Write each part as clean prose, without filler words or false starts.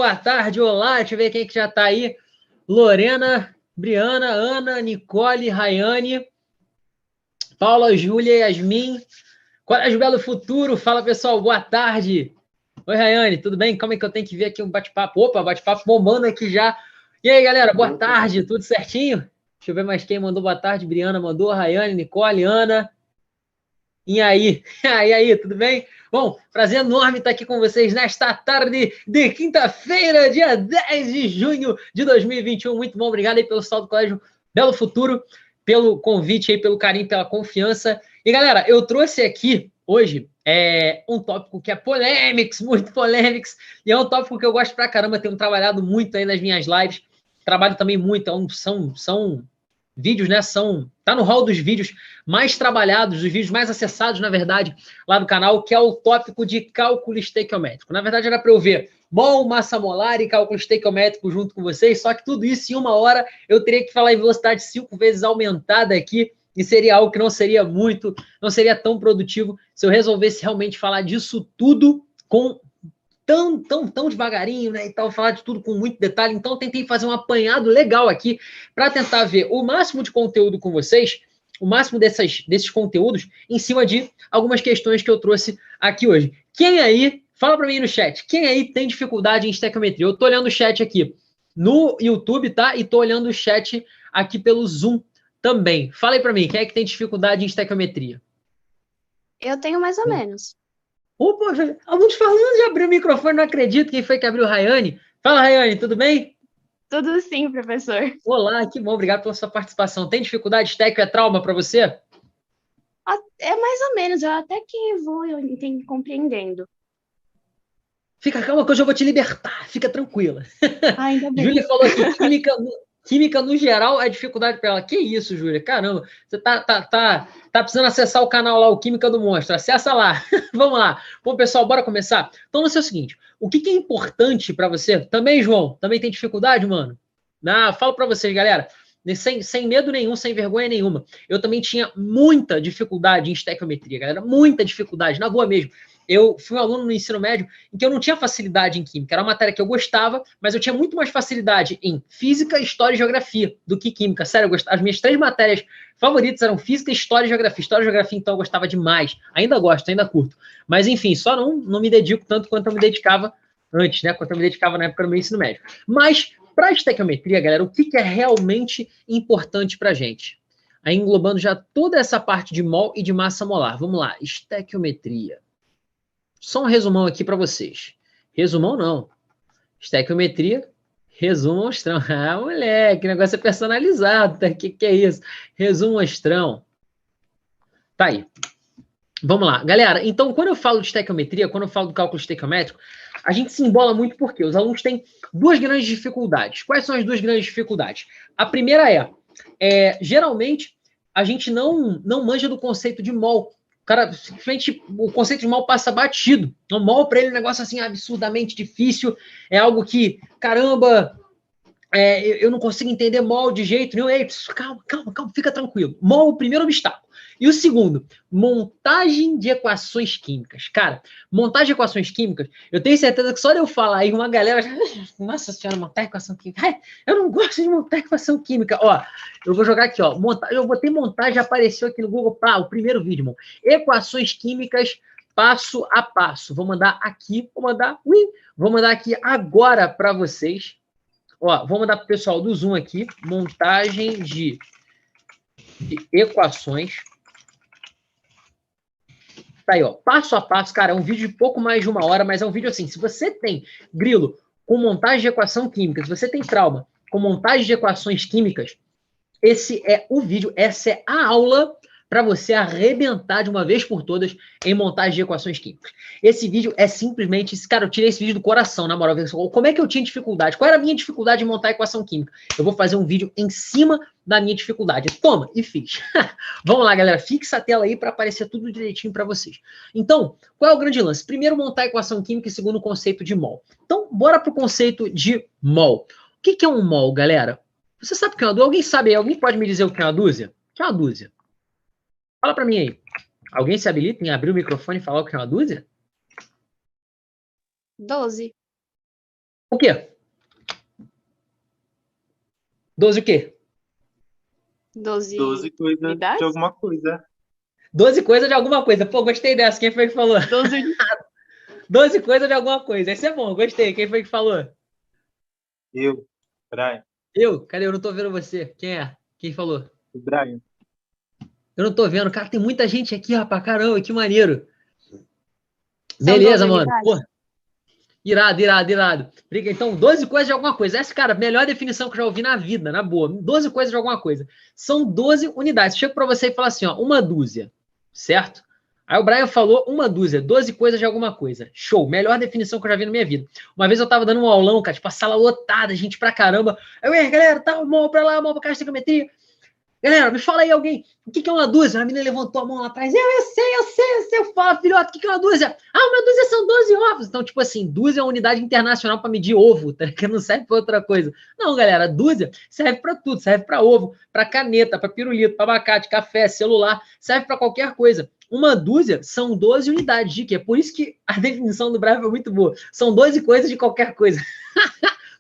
boa tarde, olá, deixa eu ver quem que já está aí. Lorena, Briana, Ana, Nicole, Rayane, Paula, Júlia, Yasmin, Colégio Belo Futuro, fala pessoal, boa tarde. Oi, Rayane, tudo bem? Como é que eu tenho que ver aqui um bate-papo? Opa, bate-papo bombando aqui já. E aí, galera, boa tarde, tudo certinho? Deixa eu ver mais quem mandou boa tarde. Briana mandou, Rayane, Nicole, Ana. E aí? E aí, tudo bem? Bom, prazer enorme estar aqui com vocês nesta tarde de quinta-feira, dia 10 de junho de 2021. Muito bom, obrigado aí pelo saldo do Colégio Belo Futuro, pelo convite aí, pelo carinho, pela confiança. E galera, eu trouxe aqui hoje um tópico que é polêmico, muito polêmico, e é um tópico que eu gosto pra caramba, tenho trabalhado muito aí nas minhas lives, trabalho também muito, são vídeos, né? Tá no hall dos vídeos mais trabalhados, dos vídeos mais acessados, na verdade, lá do canal, que é o tópico de cálculo estequiométrico. Na verdade, era para eu ver mol, massa molar e cálculo estequiométrico junto com vocês, só que tudo isso em uma hora eu teria que falar em velocidade 5 vezes aumentada aqui, e seria algo que não seria tão produtivo se eu resolvesse realmente falar disso tudo com tão devagarinho, né, e tal, falar de tudo com muito detalhe. Então, eu tentei fazer um apanhado legal aqui para tentar ver o máximo de conteúdo com vocês, o máximo desses conteúdos em cima de algumas questões que eu trouxe aqui hoje. Quem aí, fala para mim no chat, quem aí tem dificuldade em estequiometria? Eu tô olhando o chat aqui no YouTube, tá? E tô olhando o chat aqui pelo Zoom também. Fala aí para mim, quem é que tem dificuldade em estequiometria? Eu tenho mais ou menos. Opa, alguns falando de abrir o microfone, não acredito. Quem foi que abriu? Rayane? Fala, Rayane, tudo bem? Tudo sim, professor. Olá, que bom, obrigado pela sua participação. Tem dificuldade? Estequio é trauma para você? É mais ou menos, eu até que vou compreendendo. Fica calma que hoje eu vou te libertar, fica tranquila. Ainda bem. Júlia falou aqui, química no geral é dificuldade para ela. Que isso, Júlia? Caramba, você tá precisando acessar o canal lá, o Química do Monstro. Acessa lá. Vamos lá. Bom, pessoal, bora começar? Então, não sei o seguinte, o que é importante para você? Também, João, também tem dificuldade, mano? Falo para vocês, galera. Sem medo nenhum, sem vergonha nenhuma. Eu também tinha muita dificuldade em estequiometria, galera. Muita dificuldade, na boa mesmo. Eu fui um aluno no ensino médio em que eu não tinha facilidade em química. Era uma matéria que eu gostava, mas eu tinha muito mais facilidade em física, história e geografia do que química. Sério, as minhas 3 matérias favoritas eram física, história e geografia. História e geografia, então, eu gostava demais. Ainda gosto, ainda curto. Mas, enfim, só não me dedico tanto quanto eu me dedicava antes, né? Quanto eu me dedicava na época do meu ensino médio. Mas, para a estequiometria, galera, o que é realmente importante para a gente? Aí, englobando já toda essa parte de mol e de massa molar. Vamos lá, estequiometria. Só um resumão aqui para vocês. Resumão não. Estequiometria, resumo mostrão. Ah, moleque, o negócio é personalizado. Tá? Que é isso? Resumo mostrão. Tá aí. Vamos lá. Galera, então, quando eu falo de estequiometria, quando eu falo do cálculo estequiométrico, a gente se embola muito porque os alunos têm 2 grandes dificuldades. Quais são as 2 grandes dificuldades? A primeira geralmente, a gente não manja do conceito de mol. O cara, simplesmente, o conceito de mol passa batido. O mol, para ele, é um negócio assim absurdamente difícil. É algo que, caramba, eu não consigo entender mol de jeito nenhum. Ei, calma, fica tranquilo. Mol, o primeiro obstáculo. E o segundo, montagem de equações químicas. Cara, montagem de equações químicas, eu tenho certeza que só de eu falar aí, uma galera... Nossa senhora, montar equação química. Ai, eu não gosto de montar equação química. Ó, eu vou jogar aqui, ó. Eu botei montagem, apareceu aqui no Google. O primeiro vídeo, irmão. Equações químicas passo a passo. Vou mandar aqui, vou mandar aqui agora para vocês. Ó, vou mandar para o pessoal do Zoom aqui. Montagem de equações. Tá aí, ó, passo a passo, cara, é um vídeo de pouco mais de 1 hora, mas é um vídeo assim, se você tem grilo com montagem de equação química, se você tem trauma com montagem de equações químicas, esse é o vídeo, essa é a aula para você arrebentar de uma vez por todas em montagem de equações químicas. Esse vídeo é simplesmente... Cara, eu tirei esse vídeo do coração, na moral. Como é que eu tinha dificuldade? Qual era a minha dificuldade em montar equação química? Eu vou fazer um vídeo em cima da minha dificuldade. Toma, e fiz. Vamos lá, galera. Fixa a tela aí para aparecer tudo direitinho para vocês. Então, qual é o grande lance? Primeiro, montar a equação química e segundo, o conceito de mol. Então, bora pro conceito de mol. O que é um mol, galera? Você sabe o que é uma dúzia? Alguém sabe aí? Alguém pode me dizer o que é uma dúzia? O que é uma dúzia? Fala para mim aí. Alguém se habilita em abrir o microfone e falar o que é uma dúzia? 12. O quê? 12 o quê? 12 coisas unidades? de alguma coisa. 12 coisas de alguma coisa. Pô, gostei dessa. Quem foi que falou? 12 12 coisas de alguma coisa. Esse é bom, gostei. Quem foi que falou? Eu, Brian. Eu? Cadê? Eu não tô vendo você. Quem é? Quem falou? O Brian. Eu não tô vendo. Cara, tem muita gente aqui, rapaz. Caramba, que maneiro. São Beleza, 12 mano. unidades? Pô, irado. Então, 12 coisas de alguma coisa. Essa, cara, melhor definição que eu já ouvi na vida, na boa. 12 coisas de alguma coisa. São 12 unidades. Chego pra você e falo assim, ó, uma dúzia, certo? Aí o Brian falou uma dúzia, 12 coisas de alguma coisa. Show, melhor definição que eu já vi na minha vida. Uma vez eu tava dando um aulão, cara, tipo, a sala lotada, gente pra caramba. Aí, galera, tá, mão pra lá, mão pra cá, estequiometria. Galera, me fala aí alguém, o que é uma dúzia? A menina levantou a mão lá atrás. Eu sei. Eu falo, filhote, o que é uma dúzia? Ah, uma dúzia são 12 ovos. Então, tipo assim, dúzia é uma unidade internacional para medir ovo, tá? Que não serve para outra coisa. Não, galera, dúzia serve para tudo. Serve para ovo, para caneta, para pirulito, para abacate, café, celular. Serve para qualquer coisa. Uma dúzia são 12 unidades de quê? Por isso que a definição do Bravo é muito boa. São 12 coisas de qualquer coisa.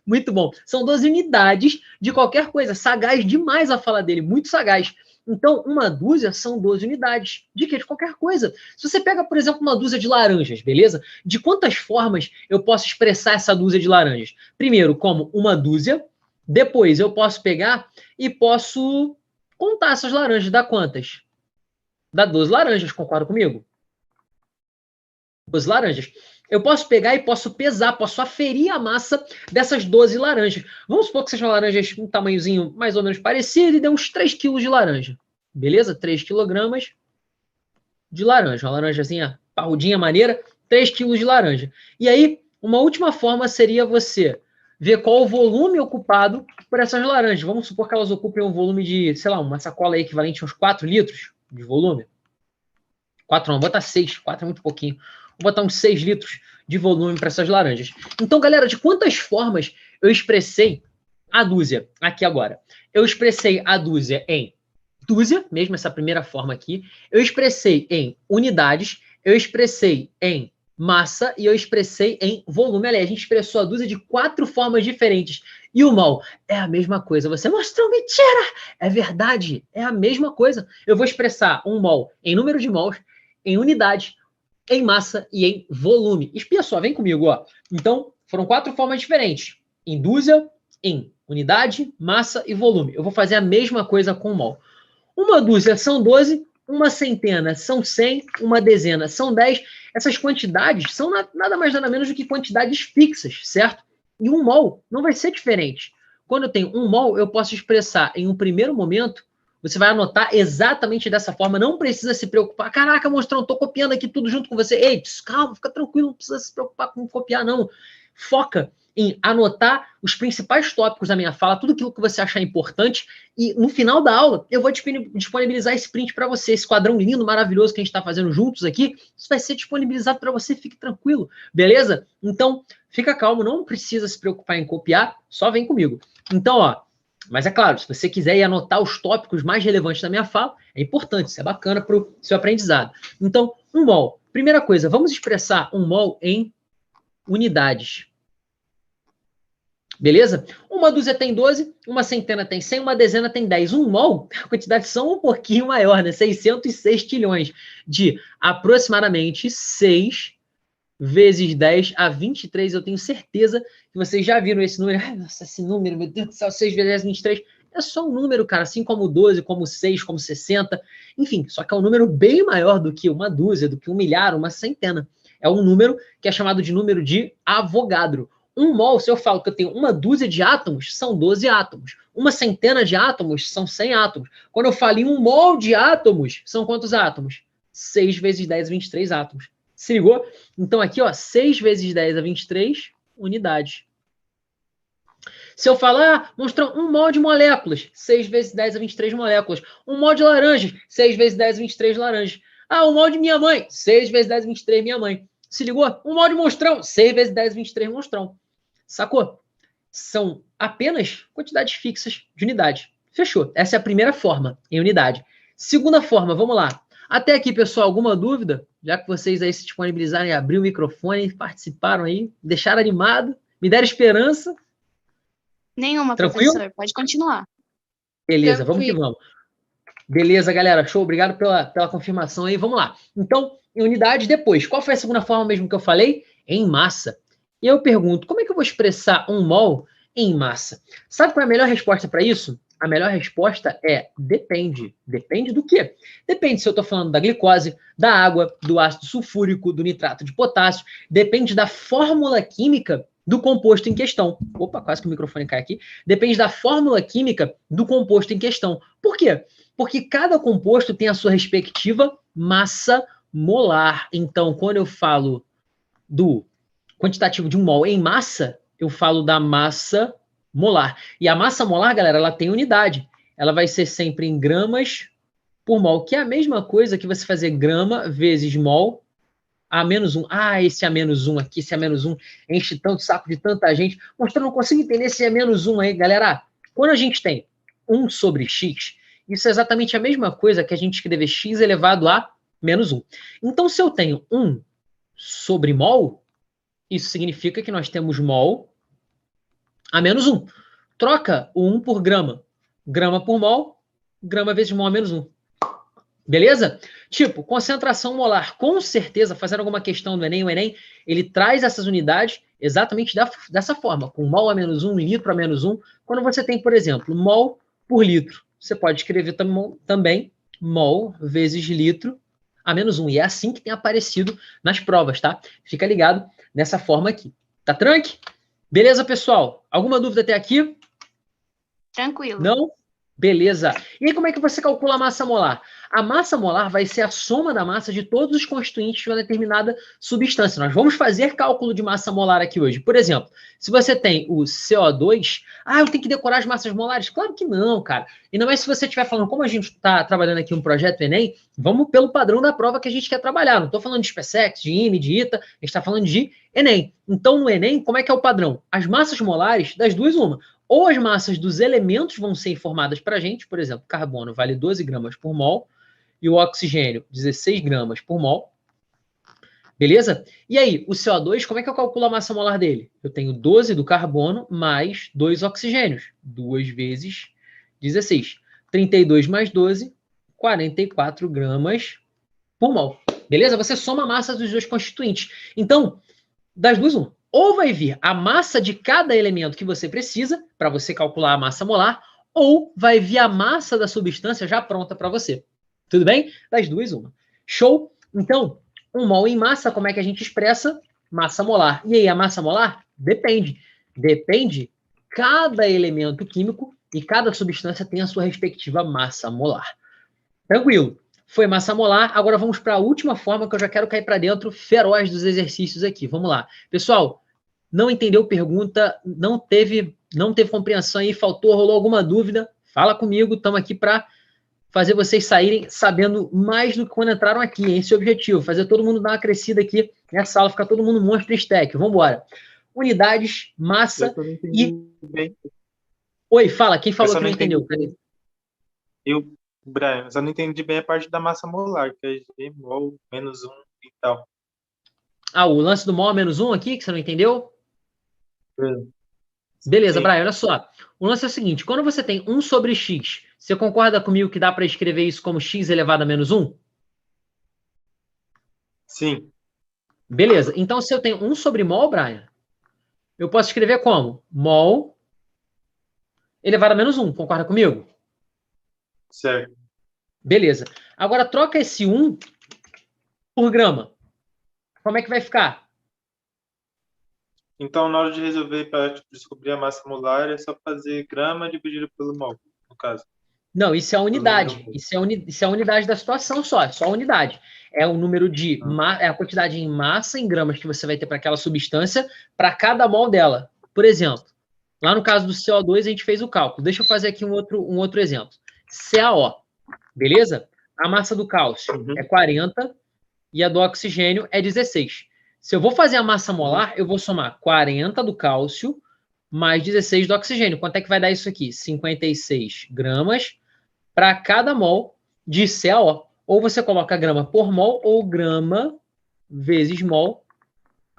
Muito bom. São 12 unidades de qualquer coisa. Sagaz demais a fala dele, muito sagaz. Então, uma dúzia são 12 unidades. De quê? De qualquer coisa. Se você pega, por exemplo, uma dúzia de laranjas, beleza? De quantas formas eu posso expressar essa dúzia de laranjas? Primeiro, como uma dúzia. Depois, eu posso pegar e posso contar essas laranjas. Dá quantas? Dá 12 laranjas, concorda comigo? 12 laranjas. Eu posso pegar e posso pesar, posso aferir a massa dessas 12 laranjas. Vamos supor que sejam laranjas um tamanhozinho mais ou menos parecido e dê uns 3 quilos de laranja. Beleza? 3 quilogramas de laranja. Uma laranjazinha parrudinha, maneira, 3 quilos de laranja. E aí, uma última forma seria você ver qual o volume ocupado por essas laranjas. Vamos supor que elas ocupem um volume de, sei lá, uma sacola equivalente a uns 4 litros de volume. 4 não, bota 6. 4 é muito pouquinho. Vou botar uns 6 litros de volume para essas laranjas. Então, galera, de quantas formas eu expressei a dúzia aqui agora? Eu expressei a dúzia em dúzia, mesmo essa primeira forma aqui. Eu expressei em unidades. Eu expressei em massa e eu expressei em volume. Aliás, a gente expressou a dúzia de 4 formas diferentes. E o mol é a mesma coisa. Você mostrou mentira! É verdade, é a mesma coisa. Eu vou expressar um mol em número de mols, em unidade, em massa e em volume. Espia só, vem comigo, ó. Então, foram 4 formas diferentes. Em dúzia, em unidade, massa e volume. Eu vou fazer a mesma coisa com o mol. Uma dúzia são 12, uma centena são 100, uma dezena são 10. Essas quantidades são nada mais nada menos do que quantidades fixas, certo? E um mol não vai ser diferente. Quando eu tenho um mol, eu posso expressar em um primeiro momento. Você vai anotar exatamente dessa forma, não precisa se preocupar. Caraca, monstrão, tô copiando aqui tudo junto com você. Ei, calma, fica tranquilo, não precisa se preocupar com copiar, não. Foca em anotar os principais tópicos da minha fala, tudo aquilo que você achar importante, e no final da aula eu vou disponibilizar esse print para você, esse quadrão lindo, maravilhoso que a gente está fazendo juntos aqui, isso vai ser disponibilizado para você, fique tranquilo, beleza? Então, fica calmo, não precisa se preocupar em copiar, só vem comigo. Então, ó, mas é claro, se você quiser ir anotar os tópicos mais relevantes da minha fala, é importante, isso é bacana para o seu aprendizado. Então, um mol. Primeira coisa, vamos expressar um mol em unidades. Beleza? Uma dúzia tem 12, uma centena tem 100, uma dezena tem 10. Um mol, a quantidade são um pouquinho maior, né? 606 trilhões de aproximadamente 6 vezes 10 a 23. Eu tenho certeza que vocês já viram esse número. Ai, nossa, esse número, meu Deus do céu, 6 vezes 10, 23. É só um número, cara, assim como 12, como 6, como 60. Enfim, só que é um número bem maior do que uma dúzia, do que um milhar, uma centena. É um número que é chamado de número de Avogadro. Um mol, se eu falo que eu tenho uma dúzia de átomos, são 12 átomos. Uma centena de átomos, são 100 átomos. Quando eu falo em um mol de átomos, são quantos átomos? 6 vezes 10 a 23 átomos. Se ligou? Então aqui, ó, 6 vezes 10 a 23 unidades. Se eu falar, monstrão, um mol de moléculas, 6 vezes 10 a 23 moléculas. Um mol de laranjas, 6 vezes 10 a 23 laranjas. Ah, um mol de minha mãe, 6 vezes 10 a 23 minha mãe. Se ligou? Um mol de monstrão, 6 vezes 10 a 23 monstrão. Sacou? São apenas quantidades fixas de unidade. Fechou. Essa é a primeira forma, em unidade. Segunda forma, vamos lá. Até aqui, pessoal, alguma dúvida? Já que vocês aí se disponibilizarem a abrir o microfone, participaram aí, deixaram animado, Me deram esperança. Nenhuma, Tranquilo? professor. Pode continuar. Beleza, vamos que vamos. Beleza, galera. Show. Obrigado pela confirmação aí. Vamos lá. Então, em unidade, depois. Qual foi a segunda forma mesmo que eu falei? Em massa. E eu pergunto, como é que eu vou expressar 1 mol em massa? Sabe qual é a melhor resposta para isso? A melhor resposta é depende. Depende do quê? Depende se eu estou falando da glicose, da água, do ácido sulfúrico, do nitrato de potássio. Depende da fórmula química do composto em questão. Opa, quase que o microfone cai aqui. Depende da fórmula química do composto em questão. Por quê? Porque cada composto tem a sua respectiva massa molar. Então, quando eu falo do quantitativo de 1 mol em massa, eu falo da massa molar. E a massa molar, galera, ela tem unidade. Ela vai ser sempre em gramas por mol, que é a mesma coisa que você fazer grama vezes mol a menos 1. Ah, esse a menos 1 aqui, esse a menos 1 enche tanto saco de tanta gente. Mas eu não consigo entender esse a menos 1 aí, galera. Quando a gente tem 1 sobre x, isso é exatamente a mesma coisa que a gente escrever x elevado a menos 1. Então, se eu tenho 1 sobre mol, isso significa que nós temos mol a menos 1. Troca o 1 por grama. Grama por mol, grama vezes mol a menos 1. Beleza? Tipo, concentração molar. Com certeza, fazendo alguma questão do Enem, o Enem, ele traz essas unidades exatamente dessa forma, com mol a menos 1, litro a menos 1. Quando você tem, por exemplo, mol por litro, você pode escrever também mol vezes litro a menos 1. E é assim que tem aparecido nas provas, tá? Fica ligado nessa forma aqui. Tá tranqui? Beleza, pessoal? Alguma dúvida até aqui? Tranquilo. Não? Beleza. E aí, como é que você calcula a massa molar? A massa molar vai ser a soma da massa de todos os constituintes de uma determinada substância. Nós vamos fazer cálculo de massa molar aqui hoje. Por exemplo, se você tem o CO2, eu tenho que decorar as massas molares? Claro que não, cara. Ainda mais se você estiver falando, como a gente está trabalhando aqui um projeto Enem, vamos pelo padrão da prova que a gente quer trabalhar. Não estou falando de SpaceX, de IME, de ITA, a gente está falando de Enem. Então, no Enem, como é que é o padrão? As massas molares, das duas, uma. Ou as massas dos elementos vão ser informadas para a gente, por exemplo, carbono vale 12 gramas por mol, e o oxigênio 16 gramas por mol. Beleza? E aí, o CO2, como é que eu calculo a massa molar dele? Eu tenho 12 do carbono mais 2 oxigênios. 2 vezes 16. 32 mais 12, 44 gramas por mol. Beleza? Você soma a massa dos dois constituintes. Então, das duas, uma. Ou vai vir a massa de cada elemento que você precisa para você calcular a massa molar, ou vai vir a massa da substância já pronta para você. Tudo bem? Das duas, uma. Show? Então, 1 mol em massa, como é que a gente expressa? Massa molar. E aí, a massa molar? Depende. Depende. Cada elemento químico e cada substância tem a sua respectiva massa molar. Tranquilo. Foi massa molar. Agora vamos para a última forma que eu já quero cair para dentro feroz dos exercícios aqui. Vamos lá. Pessoal, não entendeu pergunta, não teve compreensão aí, faltou, rolou alguma dúvida? Fala comigo, estamos aqui para fazer vocês saírem sabendo mais do que quando entraram aqui. Esse é o objetivo, fazer todo mundo dar uma crescida aqui nessa aula, ficar todo mundo monstro stack. Vamos embora. Unidades, massa e... Bem. Oi, fala, quem falou que não entendeu? Brian, eu só não entendi bem a parte da massa molar, que é G, mol, menos 1 e tal. O lance do mol a menos 1 aqui, que você não entendeu? Beleza, Sim. Brian, olha só. O lance é o seguinte, quando você tem 1 sobre x, você concorda comigo que dá para escrever isso como x elevado a menos 1? Sim. Beleza, então se eu tenho 1 sobre mol, Brian, eu posso escrever como? Mol elevado a menos 1, concorda comigo? Certo. Beleza. Agora troca esse 1 por grama. Como é que vai ficar? Então, na hora de resolver para descobrir a massa molar, é só fazer grama dividido pelo mol, no caso. Não, isso é a unidade. Isso é a unidade da situação só. É só a unidade. É o número de... É a quantidade em massa em gramas que você vai ter para aquela substância para cada mol dela. Por exemplo, lá no caso do CO2, a gente fez o cálculo. Deixa eu fazer aqui um outro exemplo. CaO. Beleza? A massa do cálcio é 40 e a do oxigênio é 16. Se eu vou fazer a massa molar, eu vou somar 40 do cálcio mais 16 do oxigênio. Quanto é que vai dar isso aqui? 56 gramas para cada mol de CaO. Ou você coloca grama por mol ou grama vezes mol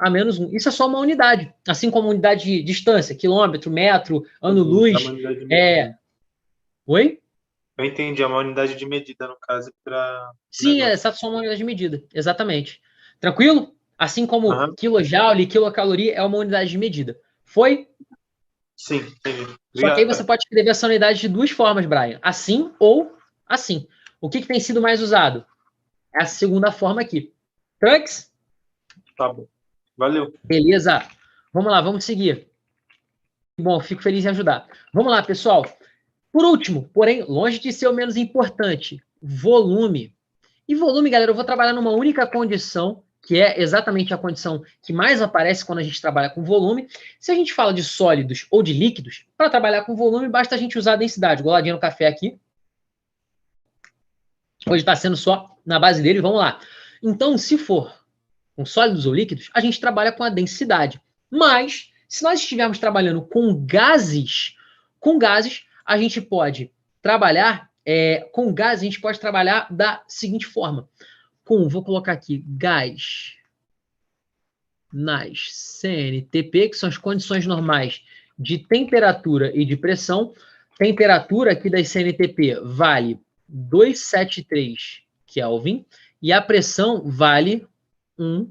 A menos 1. Isso é só uma unidade. Assim como unidade de distância, quilômetro, metro, ano-luz. Oi? Eu entendi, é uma unidade de medida, no caso, para... Sim, essa é só uma unidade de medida. Exatamente. Tranquilo? Assim como quilojoule, quilocaloria é uma unidade de medida. Foi? Sim, entendi. Só que aí você pode escrever essa unidade de duas formas, Brian. Assim ou assim. O que tem sido mais usado? É a segunda forma aqui. Trunks? Tá bom. Valeu. Beleza. Vamos lá, vamos seguir. Bom, fico feliz em ajudar. Vamos lá, pessoal. Por último, porém, longe de ser o menos importante, volume. E volume, galera, eu vou trabalhar numa única condição, que é exatamente a condição que mais aparece quando a gente trabalha com volume. Se a gente fala de sólidos ou de líquidos, para trabalhar com volume, basta a gente usar a densidade. Goladinha no café aqui. Hoje está sendo só na base dele, vamos lá. Então, se for com sólidos ou líquidos, a gente trabalha com a densidade. Mas, se nós estivermos trabalhando com gases, a gente pode trabalhar, com gases, a gente pode trabalhar da seguinte forma. Vou colocar aqui, gás nas CNTP, que são as condições normais de temperatura e de pressão. Temperatura aqui das CNTP vale 273 Kelvin e a pressão vale 1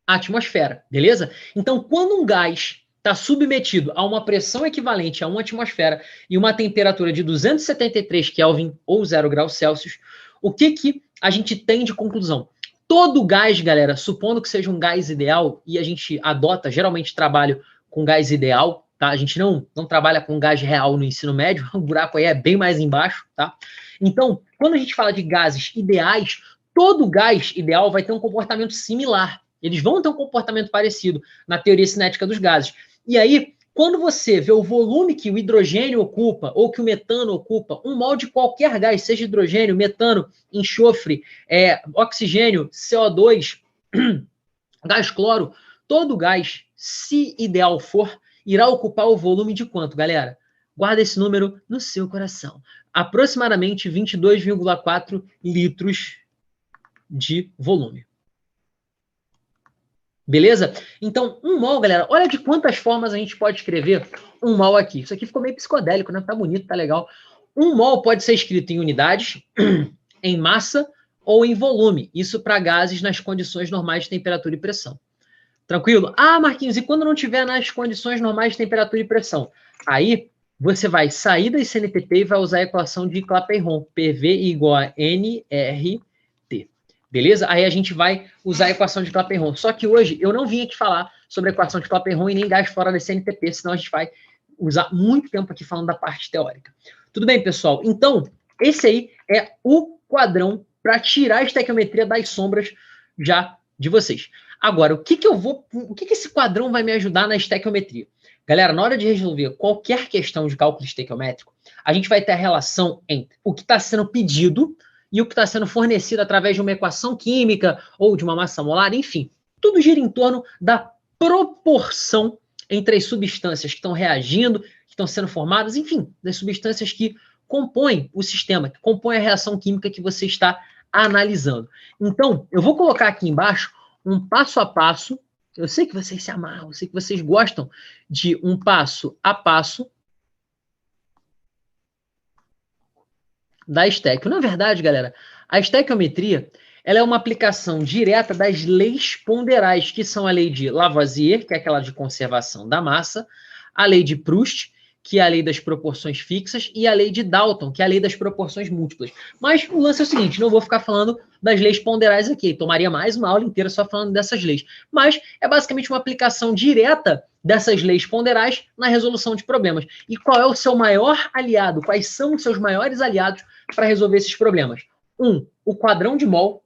atmosfera, beleza? Então, quando um gás está submetido a uma pressão equivalente a 1 atmosfera e uma temperatura de 273 Kelvin ou 0 graus Celsius, o que a gente tem de conclusão? Todo gás, galera, supondo que seja um gás ideal, e a gente adota, geralmente trabalho com gás ideal, tá? A gente não trabalha com gás real no ensino médio, o buraco aí é bem mais embaixo, tá? Então, quando a gente fala de gases ideais, todo gás ideal vai ter um comportamento similar. Eles vão ter um comportamento parecido na teoria cinética dos gases. E aí, quando você vê o volume que o hidrogênio ocupa, ou que o metano ocupa, um mol de qualquer gás, seja hidrogênio, metano, enxofre, oxigênio, CO2, gás cloro, todo gás, se ideal for, irá ocupar o volume de quanto, galera? Guarda esse número no seu coração. Aproximadamente 22,4 litros de volume. Beleza? Então, um mol, galera, olha de quantas formas a gente pode escrever um mol aqui. Isso aqui ficou meio psicodélico, né? Tá bonito, tá legal. Um mol pode ser escrito em unidades, em massa ou em volume. Isso para gases nas condições normais de temperatura e pressão. Tranquilo? Ah, Marquinhos, e quando não tiver nas condições normais de temperatura e pressão? Aí, você vai sair da CNTP e vai usar a equação de Clapeyron. PV igual a nRT. Beleza? Aí a gente vai usar a equação de Clapeyron. Só que hoje eu não vim aqui falar sobre a equação de Clapeyron e nem gás fora da CNTP, senão a gente vai usar muito tempo aqui falando da parte teórica. Tudo bem, pessoal? Então, esse aí é o quadrão para tirar a estequiometria das sombras já de vocês. Agora, o que esse quadrão vai me ajudar na estequiometria? Galera, na hora de resolver qualquer questão de cálculo estequiométrico, a gente vai ter a relação entre o que está sendo pedido e o que está sendo fornecido através de uma equação química ou de uma massa molar, enfim. Tudo gira em torno da proporção entre as substâncias que estão reagindo, que estão sendo formadas, enfim, das substâncias que compõem o sistema, que compõem a reação química que você está analisando. Então, eu vou colocar aqui embaixo um passo a passo. Eu sei que vocês se amarram, eu sei que vocês gostam de um passo a passo da estequio. Na verdade, galera, a estequiometria ela é uma aplicação direta das leis ponderais, que são a lei de Lavoisier, que é aquela de conservação da massa, a lei de Proust, que é a lei das proporções fixas, e a lei de Dalton, que é a lei das proporções múltiplas. Mas o lance é o seguinte, não vou ficar falando das leis ponderais aqui, tomaria mais uma aula inteira só falando dessas leis. Mas é basicamente uma aplicação direta dessas leis ponderais na resolução de problemas. E qual é o seu maior aliado? Quais são os seus maiores aliados para resolver esses problemas? 1, o quadrão de mol.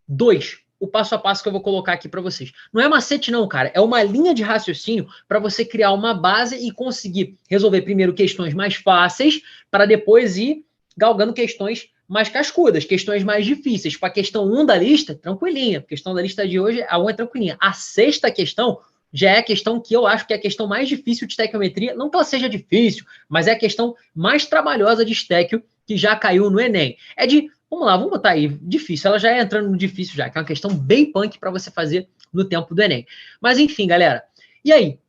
2, o passo a passo que eu vou colocar aqui para vocês. Não é macete não, cara. É uma linha de raciocínio para você criar uma base e conseguir resolver primeiro questões mais fáceis para depois ir galgando questões mais cascudas, questões mais difíceis. Para a questão 1 da lista, tranquilinha. A questão da lista de hoje, a 1 é tranquilinha. A 6ª questão já é a questão que eu acho que é a questão mais difícil de estequiometria. Não que ela seja difícil, mas é a questão mais trabalhosa de estéquio que já caiu no Enem. É de Vamos lá, vamos botar aí, difícil. Ela já é entrando no difícil já, que é uma questão bem punk para você fazer no tempo do Enem. Mas enfim, galera. E aí?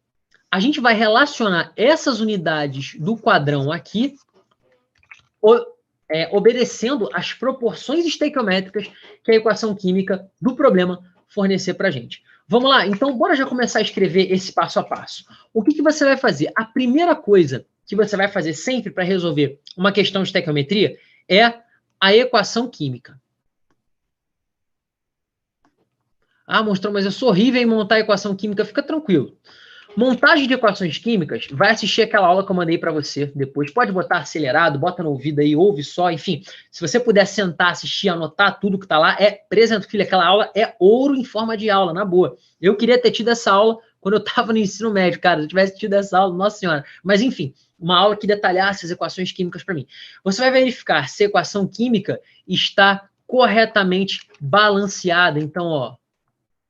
A gente vai relacionar essas unidades do quadrão aqui, obedecendo às proporções estequiométricas que a equação química do problema fornecer para a gente. Vamos lá? Então, bora já começar a escrever esse passo a passo. O que você vai fazer? A primeira coisa que você vai fazer sempre para resolver uma questão de estequiometria é a equação química. Ah, Monstrão, mas eu sou horrível em montar a equação química. Fica tranquilo. Montagem de equações químicas, vai assistir aquela aula que eu mandei para você depois. Pode botar acelerado, bota no ouvido aí, ouve só, enfim. Se você puder sentar, assistir, anotar tudo que tá lá, presente, filho, aquela aula é ouro em forma de aula, na boa. Eu queria ter tido essa aula quando eu estava no ensino médio, cara. Se eu tivesse tido essa aula, nossa senhora. Mas enfim, uma aula que detalhasse as equações químicas para mim. Você vai verificar se a equação química está corretamente balanceada. Então, ó,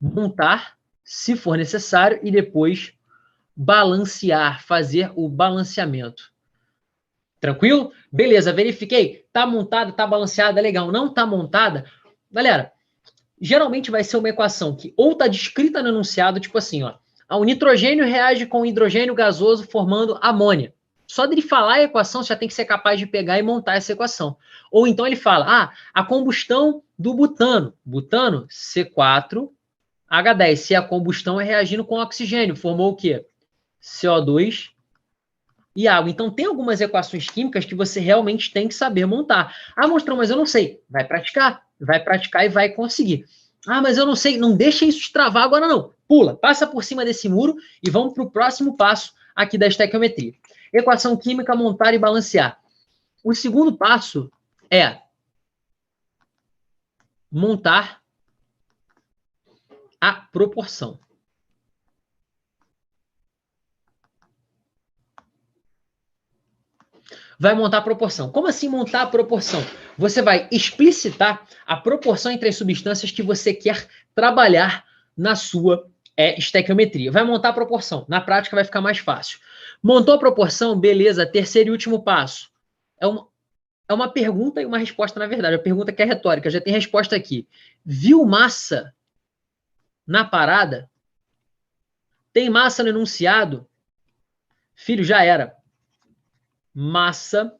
montar, se for necessário, e depois balancear, fazer o balanceamento. Tranquilo? Beleza, verifiquei. Tá montada, tá balanceada, legal. Não tá montada? Galera, geralmente vai ser uma equação que ou tá descrita no enunciado, tipo assim, ó. O nitrogênio reage com o hidrogênio gasoso formando amônia. Só dele falar a equação, você já tem que ser capaz de pegar e montar essa equação. Ou então ele fala, a combustão do butano. Butano, C4H10. Se a combustão é reagindo com oxigênio, formou o quê? CO2 e água. Então, tem algumas equações químicas que você realmente tem que saber montar. Ah, Monstrão, mas eu não sei. Vai praticar e vai conseguir. Ah, mas eu não sei. Não deixa isso travar agora, não. Pula, passa por cima desse muro e vamos para o próximo passo aqui da estequiometria. Equação química, montar e balancear. O segundo passo é montar a proporção. Vai montar a proporção. Como assim montar a proporção? Você vai explicitar a proporção entre as substâncias que você quer trabalhar na sua estequiometria. Vai montar a proporção. Na prática vai ficar mais fácil. Montou a proporção? Beleza. Terceiro e último passo. É uma pergunta e uma resposta, na verdade. A pergunta que é retórica. Já tem resposta aqui. Viu massa na parada? Tem massa no enunciado? Filho, já era. Massa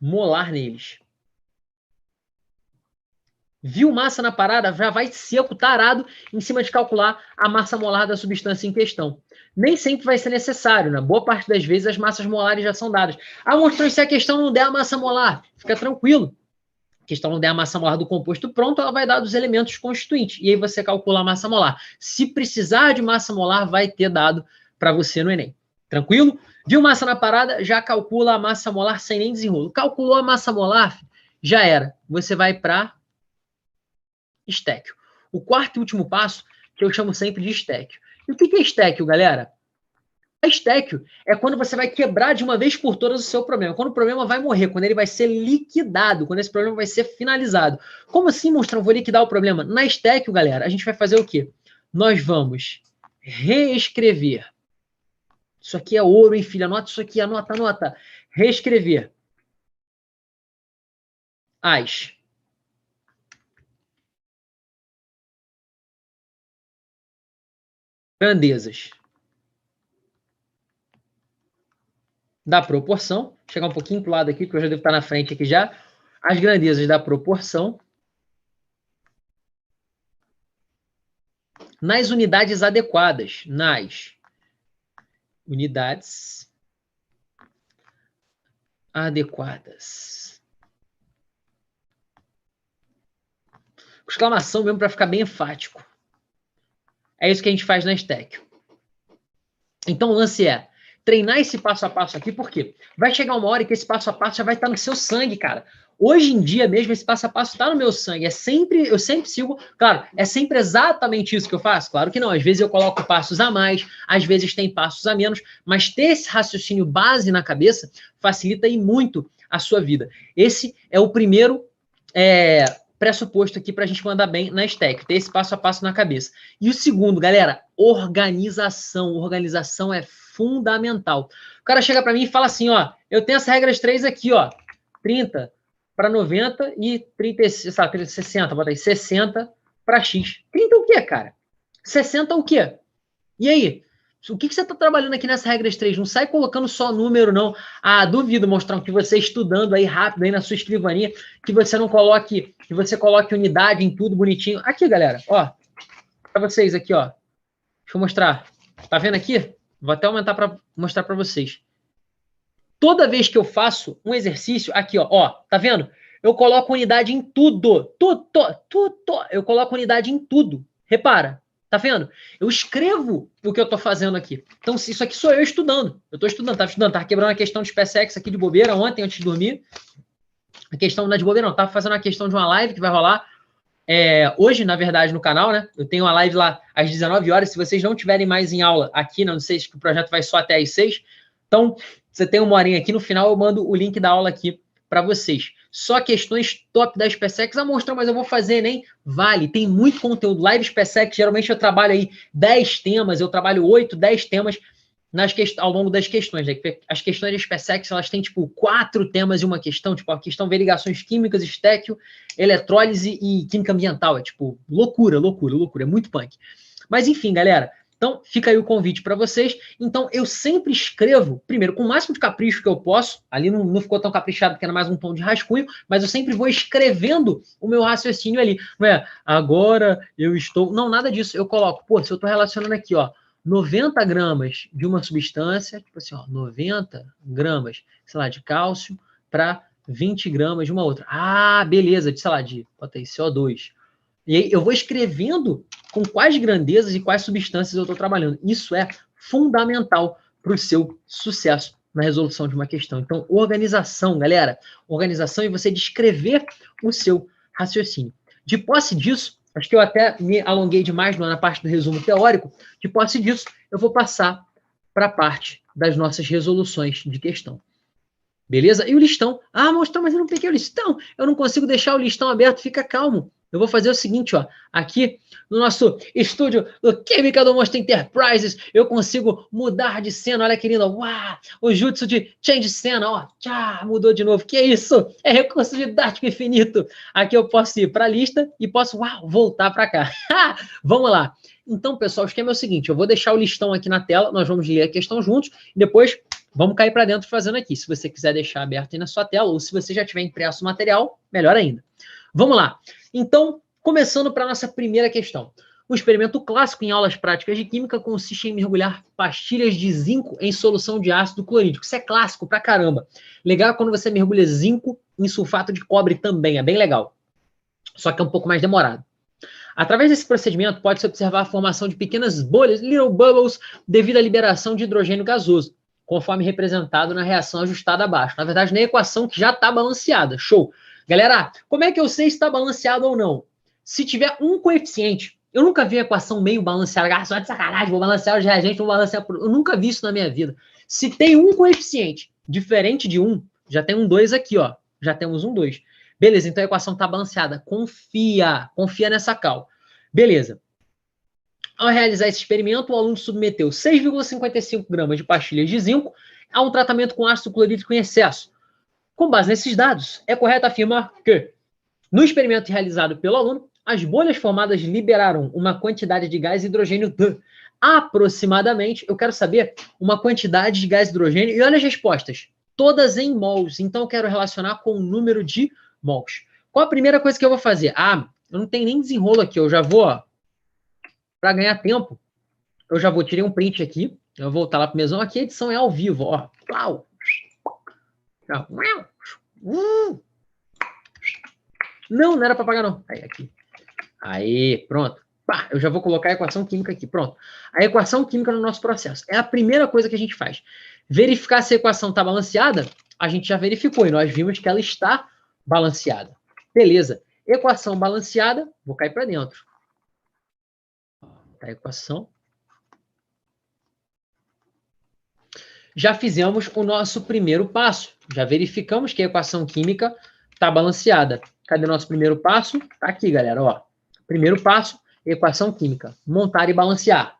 molar neles. Viu massa na parada? Já vai seco, tarado, em cima de calcular a massa molar da substância em questão. Nem sempre vai ser necessário, na boa parte das vezes as massas molares já são dadas. Ah, mostrou se a questão não der a massa molar. Fica tranquilo. A questão não der a massa molar do composto pronto, ela vai dar dos elementos constituintes. E aí você calcula a massa molar. Se precisar de massa molar, vai ter dado para você no Enem. Tranquilo? Viu massa na parada? Já calcula a massa molar sem nem desenrolo. Calculou a massa molar? Já era. Você vai para estéquio. O quarto e último passo, que eu chamo sempre de estéquio. E o que é estéquio, galera? A estéquio é quando você vai quebrar de uma vez por todas o seu problema. Quando o problema vai morrer, quando ele vai ser liquidado, quando esse problema vai ser finalizado. Como assim, Monstrão, vou liquidar o problema? Na estéquio, galera, a gente vai fazer o quê? Nós vamos reescrever. Isso aqui é ouro, hein, filho? Anota isso aqui, anota. Reescrever as grandezas da proporção. Vou chegar um pouquinho para o lado aqui, porque eu já devo estar na frente aqui já. As grandezas da proporção nas unidades adequadas. Nas unidades adequadas. Com exclamação mesmo para ficar bem enfático. É isso que a gente faz na estéquio. Então o lance é treinar esse passo a passo aqui, por quê? Vai chegar uma hora que esse passo a passo já vai estar no seu sangue, cara. Hoje em dia mesmo, esse passo a passo está no meu sangue. Eu sempre sigo, claro, é sempre exatamente isso que eu faço? Claro que não. Às vezes eu coloco passos a mais, às vezes tem passos a menos, mas ter esse raciocínio base na cabeça facilita aí muito a sua vida. Esse é o primeiro pressuposto aqui para a gente mandar bem na estéquio, ter esse passo a passo na cabeça. E o segundo, galera, organização. Organização é fundamental. O cara chega para mim e fala assim, ó, eu tenho as regras 3 aqui, ó, 30, para 90 e 30, sabe, 60, bota aí, 60 para X. 30 o quê, cara? 60 o quê? E aí? O que você está trabalhando aqui nessa regra 3? Não sai colocando só número, não. Ah, duvido, mostrar que você estudando aí rápido aí na sua escrivaninha, que você não coloque, que você coloque unidade em tudo bonitinho. Aqui, galera, ó, para vocês aqui, ó. Deixa eu mostrar. Tá vendo aqui? Vou até aumentar para mostrar para vocês. Toda vez que eu faço um exercício, aqui, ó, tá vendo? Eu coloco unidade em tudo. Tudo. Eu coloco unidade em tudo. Repara, tá vendo? Eu escrevo o que eu tô fazendo aqui. Então, isso aqui sou eu estudando. Eu tô estudando, tava quebrando a questão de SpaceX aqui de bobeira ontem, antes de dormir. A questão não é de bobeira, não. Tava fazendo a questão de uma live que vai rolar hoje, na verdade, no canal, né? Eu tenho uma live lá às 19 horas. Se vocês não tiverem mais em aula aqui, não sei se o projeto vai só até às 6. Então, você tem uma horinha aqui, no final eu mando o link da aula aqui para vocês. Só questões top da SpaceX. Ah, Monstrão, mas eu vou fazer, nem vale. Tem muito conteúdo. Live SpaceX, geralmente eu trabalho aí 10 temas, eu trabalho 8, 10 temas ao longo das questões. Né? As questões da SpaceX, elas têm, tipo, 4 temas e uma questão. Tipo, a questão vê ligações químicas, estéquio, eletrólise e química ambiental. É, tipo, loucura. É muito punk. Mas, enfim, galera. Então, fica aí o convite para vocês. Então, eu sempre escrevo, primeiro, com o máximo de capricho que eu posso. Ali não ficou tão caprichado, porque era mais um tom de rascunho, mas eu sempre vou escrevendo o meu raciocínio ali. Não é, agora eu estou... Não, nada disso. Eu coloco, pô, se eu estou relacionando aqui, ó, 90 gramas de uma substância, tipo assim, ó, 90 gramas, sei lá, de cálcio para 20 gramas de uma outra. Ah, beleza, sei lá, bota aí, CO2. E aí eu vou escrevendo com quais grandezas e quais substâncias eu estou trabalhando. Isso é fundamental para o seu sucesso na resolução de uma questão. Então, organização, galera. Organização e você descrever o seu raciocínio. De posse disso, acho que eu até me alonguei demais na parte do resumo teórico. De posse disso, eu vou passar para a parte das nossas resoluções de questão. Beleza? E o listão. Ah, mostrou, mas eu não peguei o listão. Eu não consigo deixar o listão aberto. Fica calmo. Eu vou fazer o seguinte, ó. Aqui no nosso estúdio do Química do Monstro Enterprises, eu consigo mudar de cena. Olha que lindo. Uau! O jutsu de change cena, ó. Tchá, mudou de novo. Que isso? É recurso didático infinito. Aqui eu posso ir para a lista e posso, voltar para cá. Vamos lá. Então, pessoal, o esquema é o seguinte. Eu vou deixar o listão aqui na tela. Nós vamos ler a questão juntos. E depois vamos cair para dentro fazendo aqui. Se você quiser deixar aberto aí na sua tela, ou se você já tiver impresso o material, melhor ainda. Vamos lá. Então, começando para a nossa primeira questão. Um experimento clássico em aulas práticas de química consiste em mergulhar pastilhas de zinco em solução de ácido clorídrico. Isso é clássico pra caramba. Legal quando você mergulha zinco em sulfato de cobre também, é bem legal. Só que é um pouco mais demorado. Através desse procedimento, pode-se observar a formação de pequenas bolhas, little bubbles, devido à liberação de hidrogênio gasoso, conforme representado na reação ajustada abaixo. Na verdade, na equação que já está balanceada. Show! Galera, como é que eu sei se está balanceado ou não? Se tiver um coeficiente, eu nunca vi a equação meio balanceada, só de sacanagem, vou balancear os reagentes, vou balancear... Eu nunca vi isso na minha vida. Se tem um coeficiente diferente de 1, já tem um 2 aqui, ó. Já temos um 2. Beleza, então a equação está balanceada. Confia nessa cal. Beleza. Ao realizar esse experimento, o aluno submeteu 6,55 gramas de pastilhas de zinco a um tratamento com ácido clorídrico em excesso. Com base nesses dados, é correto afirmar que, no experimento realizado pelo aluno, as bolhas formadas liberaram uma quantidade de gás hidrogênio de aproximadamente, eu quero saber, uma quantidade de gás hidrogênio, e olha as respostas, todas em mols, então eu quero relacionar com o número de mols. Qual a primeira coisa que eu vou fazer? Eu não tenho nem desenrolo aqui, eu já vou, para ganhar tempo, eu já vou, tirei um print aqui, eu vou voltar lá para o mesão, aqui a edição é ao vivo, ó, plau. Não era para apagar, não. Aí, aqui. Aí, pronto. Pá, eu já vou colocar a equação química aqui. Pronto. A equação química no nosso processo. É a primeira coisa que a gente faz. Verificar se a equação está balanceada, a gente já verificou e nós vimos que ela está balanceada. Beleza. Equação balanceada, vou cair para dentro. Tá a equação. Já fizemos o nosso primeiro passo. Já verificamos que a equação química está balanceada. Cadê o nosso primeiro passo? Está aqui, galera. Ó. Primeiro passo, equação química. Montar e balancear.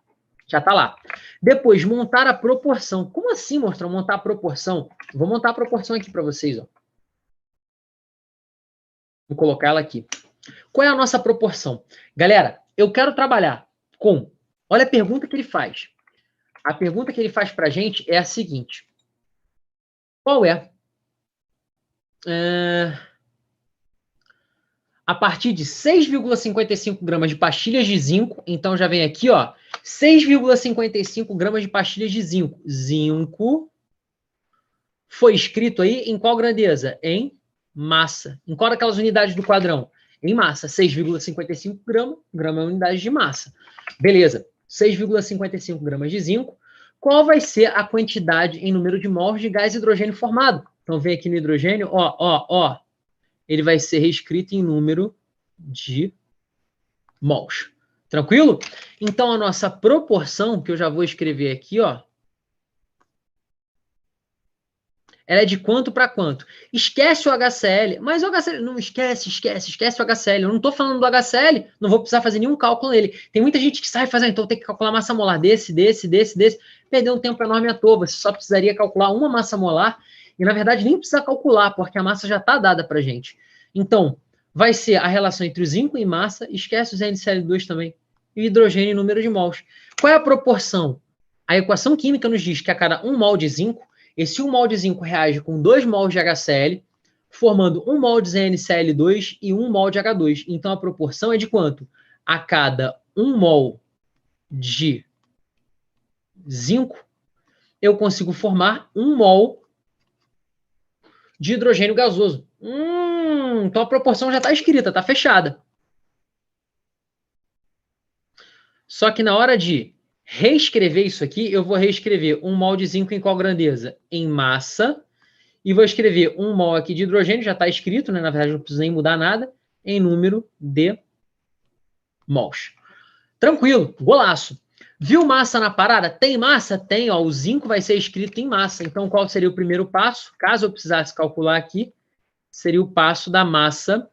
Já está lá. Depois, montar a proporção. Como assim, montar a proporção? Vou montar a proporção aqui para vocês. Ó. Vou colocar ela aqui. Qual é a nossa proporção? Galera, eu quero trabalhar com... Olha a pergunta que ele faz. A pergunta que ele faz para a gente é a seguinte. Qual é... A partir de 6,55 gramas de pastilhas de zinco, então já vem aqui, ó, 6,55 gramas de pastilhas de zinco. Zinco foi escrito aí em qual grandeza? Em massa. Em qual daquelas unidades do quadrão? Em massa. 6,55 gramas, grama é unidade de massa. Beleza. 6,55 gramas de zinco. Qual vai ser a quantidade em número de mols de gás hidrogênio formado? Então, vem aqui no hidrogênio, ó. Ele vai ser reescrito em número de mols. Tranquilo? Então, a nossa proporção, que eu já vou escrever aqui, ó, ela é de quanto para quanto? Esquece o HCl, mas o HCl, não esquece o HCl. Eu não estou falando do HCl, não vou precisar fazer nenhum cálculo nele. Tem muita gente que sai fazendo, então tem que calcular massa molar desse. Perdeu um tempo enorme à toa. Você só precisaria calcular uma massa molar e, na verdade, nem precisa calcular, porque a massa já está dada para gente. Então, vai ser a relação entre o zinco e massa, esquece os NCl2 também, e o hidrogênio em número de mols. Qual é a proporção? A equação química nos diz que a cada 1 mol de zinco, esse 1 mol de zinco reage com 2 mols de HCl, formando 1 mol de NCl2 e 1 mol de H2. Então, a proporção é de quanto? A cada 1 mol de zinco, eu consigo formar 1 mol de hidrogênio gasoso. Então, a proporção já está escrita, está fechada. Só que na hora de reescrever isso aqui, eu vou reescrever 1 mol de zinco em qual grandeza? Em massa. E vou escrever 1 mol aqui de hidrogênio, já está escrito, né? Na verdade, não preciso nem mudar nada, em número de mols. Tranquilo, golaço. Viu massa na parada? Tem massa? Tem, ó. O zinco vai ser escrito em massa. Então, qual seria o primeiro passo? Caso eu precisasse calcular aqui, seria o passo da massa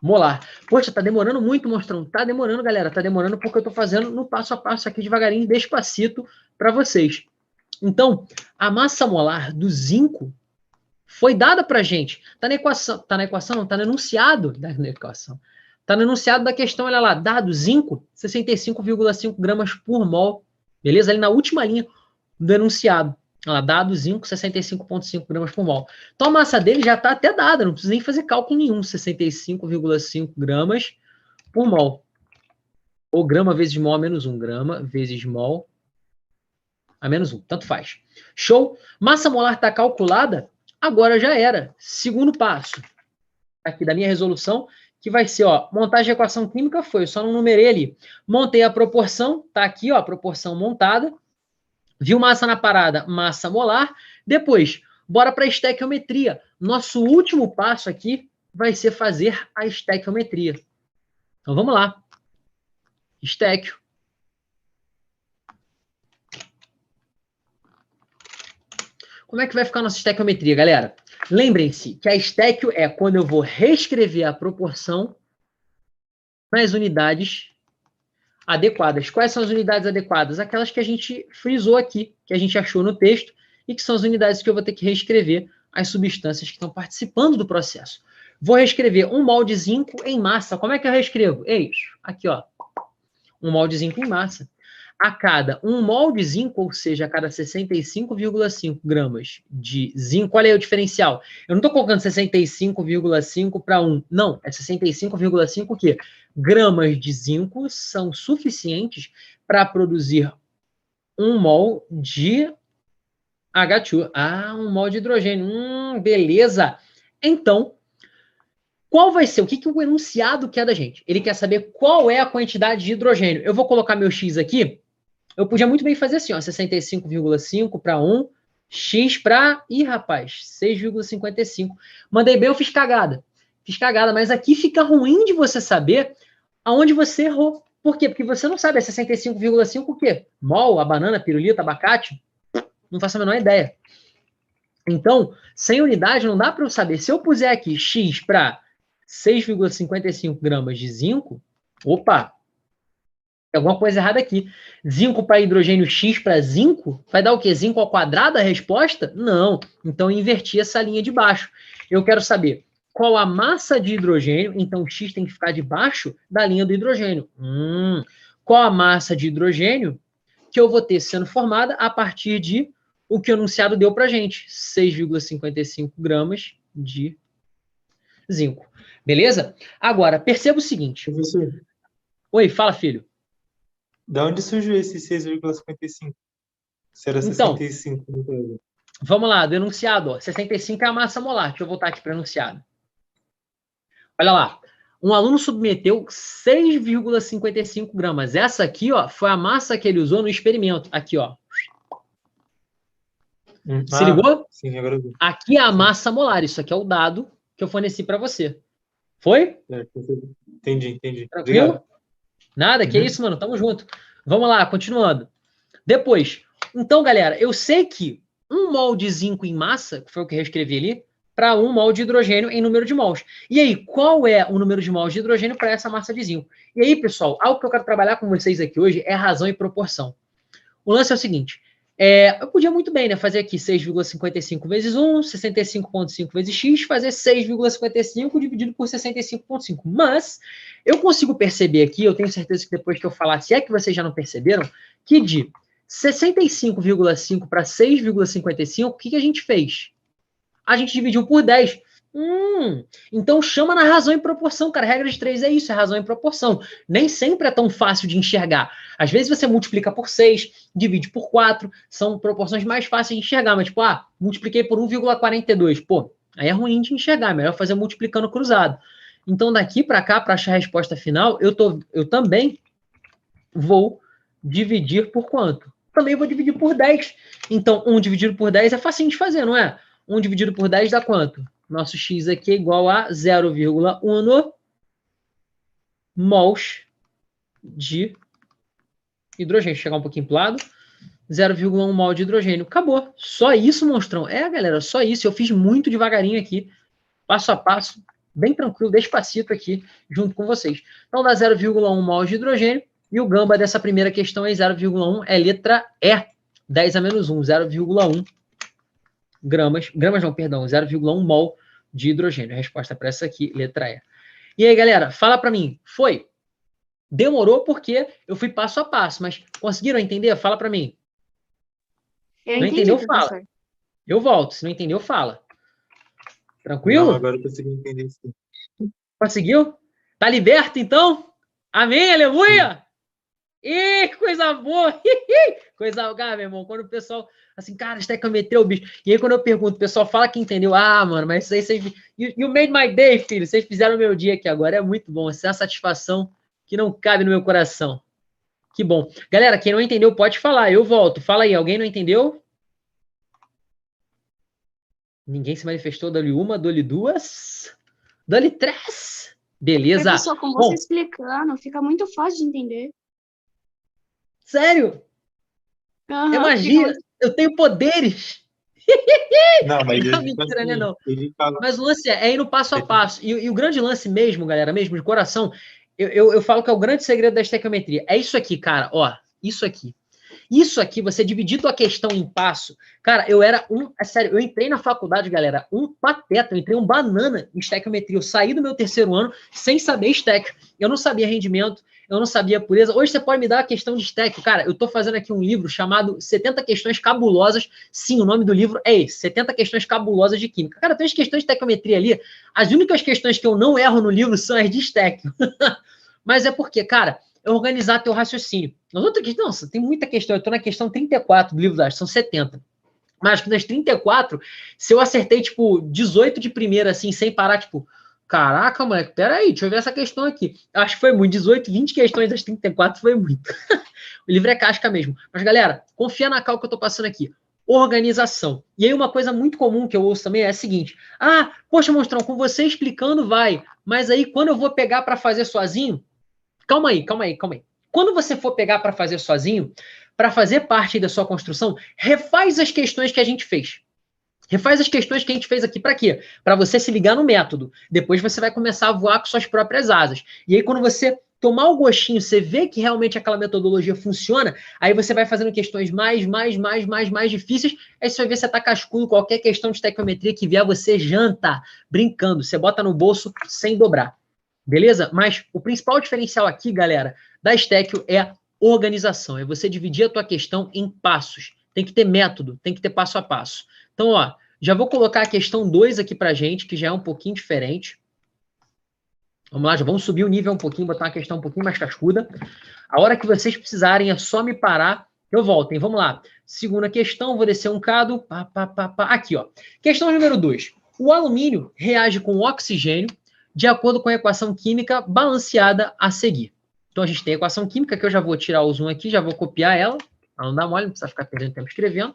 molar. Poxa, tá demorando muito, Monstrão. Tá demorando, galera. Tá demorando porque eu tô fazendo no passo a passo aqui devagarinho, despacito, para vocês. Então, a massa molar do zinco foi dada pra gente. Tá na equação, não, tá no enunciado da equação. Tá no enunciado da questão, olha lá, dado zinco, 65,5 gramas por mol. Beleza? Ali na última linha do enunciado. Olha lá, dado zinco, 65,5 gramas por mol. Então, a massa dele já está até dada, não precisa nem fazer cálculo nenhum. 65,5 gramas por mol. Ou grama vezes mol a menos 1. Grama vezes mol a menos 1. Tanto faz. Show? Massa molar está calculada? Agora já era. Segundo passo. Aqui da minha resolução, que vai ser, ó, montagem de equação química foi, eu só não numerei ali. Montei a proporção, tá aqui, ó, a proporção montada. Viu massa na parada? Massa molar. Depois, bora para a estequiometria. Nosso último passo aqui vai ser fazer a estequiometria. Então, vamos lá. Estéquio. Como é que vai ficar a nossa estequiometria, galera? Lembrem-se que a estéquio é quando eu vou reescrever a proporção nas unidades adequadas. Quais são as unidades adequadas? Aquelas que a gente frisou aqui, que a gente achou no texto, e que são as unidades que eu vou ter que reescrever as substâncias que estão participando do processo. Vou reescrever 1 mol de zinco em massa. Como é que eu reescrevo? Eis, aqui, ó. 1 mol de zinco em massa. A cada 1 mol de zinco, ou seja, a cada 65,5 gramas de zinco, olha aí o diferencial. Eu não estou colocando 65,5 para 1. Não, é 65,5 o quê? Gramas de zinco são suficientes para produzir 1 mol de H2. 1 mol de hidrogênio. Beleza. Então, qual vai ser? O que o enunciado quer da gente? Ele quer saber qual é a quantidade de hidrogênio. Eu vou colocar meu X aqui. Eu podia muito bem fazer assim, ó, 65,5 para 1, X para... Ih, rapaz, 6,55. Mandei bem, eu fiz cagada. Fiz cagada, mas aqui fica ruim de você saber aonde você errou. Por quê? Porque você não sabe, é 65,5 o quê? Mol, a banana, pirulito, abacate? Não faço a menor ideia. Então, sem unidade não dá para eu saber. Se eu puser aqui X para 6,55 gramas de zinco, opa, tem alguma coisa errada aqui. Zinco para hidrogênio, X para zinco, vai dar o quê? Zinco ao quadrado a resposta? Não. Então, eu inverti essa linha de baixo. Eu quero saber qual a massa de hidrogênio, então X tem que ficar debaixo da linha do hidrogênio. Qual a massa de hidrogênio que eu vou ter sendo formada a partir de o que o enunciado deu pra gente, 6,55 gramas de zinco. Beleza? Agora, perceba o seguinte. Professor, Oi, fala, filho. da onde surgiu esse 6,55? Se era Então, 65, no caso. vamos lá, do enunciado. Ó, 65 é a massa molar. Deixa eu voltar aqui para o enunciado. Olha lá. Um aluno submeteu 6,55 gramas. Essa aqui, ó, foi a massa que ele usou no experimento. Aqui, ó. Se ligou? Sim, agora eu vi. Aqui é a massa molar. Isso aqui é o dado que eu forneci para você. Foi? Entendi. Tranquilo? Obrigado. Nada, que isso, mano. Tamo junto. Vamos lá, continuando. Depois. Então, galera, eu sei que 1 mol de zinco em massa, que foi o que eu escrevi ali, para 1 mol de hidrogênio em número de mols. E aí, qual é o número de mols de hidrogênio para essa massa de zinco? E aí, pessoal, algo que eu quero trabalhar com vocês aqui hoje é razão e proporção. O lance é o seguinte, eu podia muito bem, né, fazer aqui 6,55 vezes 1, 65,5 vezes x, fazer 6,55 dividido por 65,5. Mas eu consigo perceber aqui, eu tenho certeza que depois que eu falar, se é que vocês já não perceberam, que de 65,5 para 6,55, o que a gente fez? A gente dividiu por 10. Então chama na razão e proporção, cara. Regra de 3 é isso, é razão e proporção. Nem sempre é tão fácil de enxergar. Às vezes você multiplica por 6, divide por 4, são proporções mais fáceis de enxergar, mas tipo, multipliquei por 1,42. Pô, aí é ruim de enxergar, é melhor fazer multiplicando cruzado. Então daqui para cá, para achar a resposta final, eu também vou dividir por quanto? Também vou dividir por 10. Então 1 dividido por 10 é facinho de fazer, não é? 1 dividido por 10 dá quanto? Nosso x aqui é igual a 0,1 mols de hidrogênio. Vou chegar um pouquinho para o lado. 0,1 mol de hidrogênio. Acabou. Só isso, monstrão. Galera, só isso. Eu fiz muito devagarinho aqui, passo a passo, bem tranquilo, despacito aqui, junto com vocês. Então dá 0,1 mol de hidrogênio. E o gamba dessa primeira questão é 0,1, é letra E. 10 a menos 1, 0,1 gramas não, perdão, 0,1 mol de hidrogênio. A resposta para essa aqui, letra E. E aí, galera, fala para mim, foi? Demorou porque eu fui passo a passo, mas conseguiram entender? Fala para mim. Eu não entendi, entendeu, professor. fala. Eu volto, se não entendeu, fala. Tranquilo? Não, agora eu consegui entender sim. Conseguiu? Tá liberto, então? Amém, aleluia! Ih, coisa boa! Coisa boa, meu irmão. Quando o pessoal, assim, cara, estequiometria é o bicho. E aí, quando eu pergunto, o pessoal fala que entendeu. Mano, mas isso aí vocês... You made my day, filho. Vocês fizeram o meu dia aqui agora. É muito bom. Essa é a satisfação que não cabe no meu coração. Que bom. Galera, quem não entendeu, pode falar. Eu volto. Fala aí. Alguém não entendeu? Ninguém se manifestou. Dou-lhe uma, dou-lhe duas, dou-lhe três. Beleza. Professor, com você explicando, fica muito fácil de entender. Sério? É magia. Eu tenho poderes. Não, mas não, mentira, né, não. Ele fala... Mas o lance é indo passo a passo. E o grande lance mesmo, galera, mesmo de coração, eu falo que é o grande segredo da estequiometria. É isso aqui, cara, ó. Isso aqui. Isso aqui, você dividindo a questão em passo. Cara, é sério, eu entrei na faculdade, galera, um pateta, eu entrei um banana em estequiometria. Eu saí do meu terceiro ano sem saber estequio. Eu não sabia rendimento, eu não sabia pureza. Hoje você pode me dar a questão de estequio. Cara, eu tô fazendo aqui um livro chamado 70 Questões Cabulosas. Sim, o nome do livro é esse, 70 Questões Cabulosas de Química. Cara, tem as questões de estequiometria ali. As únicas questões que eu não erro no livro são as de estequio. Mas é porque, cara, é organizar teu raciocínio. Nas outras questões, não, tem muita questão. Eu estou na questão 34 do livro, são 70. Mas nas 34, se eu acertei, tipo, 18 de primeira, assim, sem parar, tipo, caraca, moleque, peraí, deixa eu ver essa questão aqui. Acho que foi muito, 18, 20 questões das 34 foi muito. O livro é casca mesmo. Mas, galera, confia na cal que eu tô passando aqui. Organização. E aí uma coisa muito comum que eu ouço também é a seguinte, poxa, monstrão, com você explicando vai, mas aí quando eu vou pegar para fazer sozinho, Calma aí. Quando você for pegar para fazer sozinho, para fazer parte da sua construção, refaz as questões que a gente fez. Refaz as questões que a gente fez aqui. Para quê? Para você se ligar no método. Depois você vai começar a voar com suas próprias asas. E aí, quando você tomar o gostinho, você vê que realmente aquela metodologia funciona, aí você vai fazendo questões mais difíceis, aí você vai ver se você tá cascudo, qualquer questão de estequiometria que vier, você janta, brincando, você bota no bolso sem dobrar, beleza? Mas o principal diferencial aqui, galera, da estéquio é a organização, é você dividir a tua questão em passos, tem que ter método, tem que ter passo a passo. Então, ó, já vou colocar a questão 2 aqui pra gente, que já é um pouquinho diferente. Vamos lá, já vamos subir o nível um pouquinho, botar uma questão um pouquinho mais cascuda. A hora que vocês precisarem é só me parar, eu volto, hein? Vamos lá. Segunda questão, vou descer um bocado. Aqui, ó. Questão número 2. O alumínio reage com o oxigênio de acordo com a equação química balanceada a seguir. Então, a gente tem a equação química, que eu já vou tirar o zoom aqui, já vou copiar ela, para não dar mole, não precisa ficar perdendo tempo escrevendo.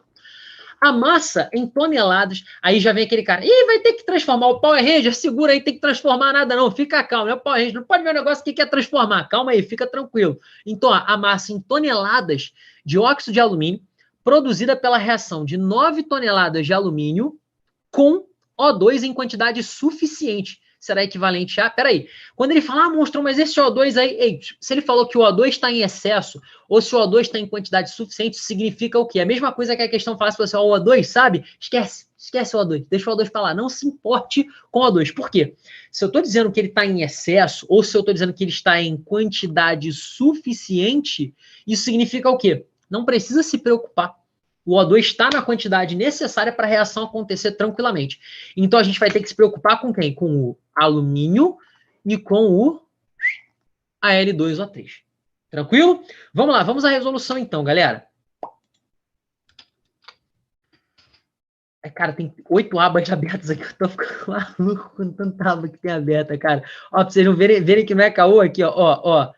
A massa em toneladas, aí já vem aquele cara, vai ter que transformar o Power Ranger, segura aí, tem que transformar nada não, fica calmo, é o Power Ranger, não pode ver um negócio que quer transformar, calma aí, fica tranquilo. Então, ó, a massa em toneladas de óxido de alumínio, produzida pela reação de 9 toneladas de alumínio com O2 em quantidade suficiente, será equivalente a... Peraí, quando ele fala, monstro, mas esse O2 aí... se ele falou que o O2 está em excesso, ou se o O2 está em quantidade suficiente, significa o quê? A mesma coisa que a questão falasse para você, o O2, sabe? Esquece o O2, deixa o O2 para lá, não se importe com o O2. Por quê? Se eu estou dizendo que ele está em excesso, ou se eu estou dizendo que ele está em quantidade suficiente, isso significa o quê? Não precisa se preocupar. O O2 está na quantidade necessária para a reação acontecer tranquilamente. Então, a gente vai ter que se preocupar com quem? Com o alumínio e com o Al2O3. Tranquilo? Vamos lá, vamos à resolução então, galera. Cara, tem 8 abas abertas aqui, eu tô ficando maluco com tanta aba que tem aberta, cara. Ó, pra vocês não verem que não é caô aqui, ó.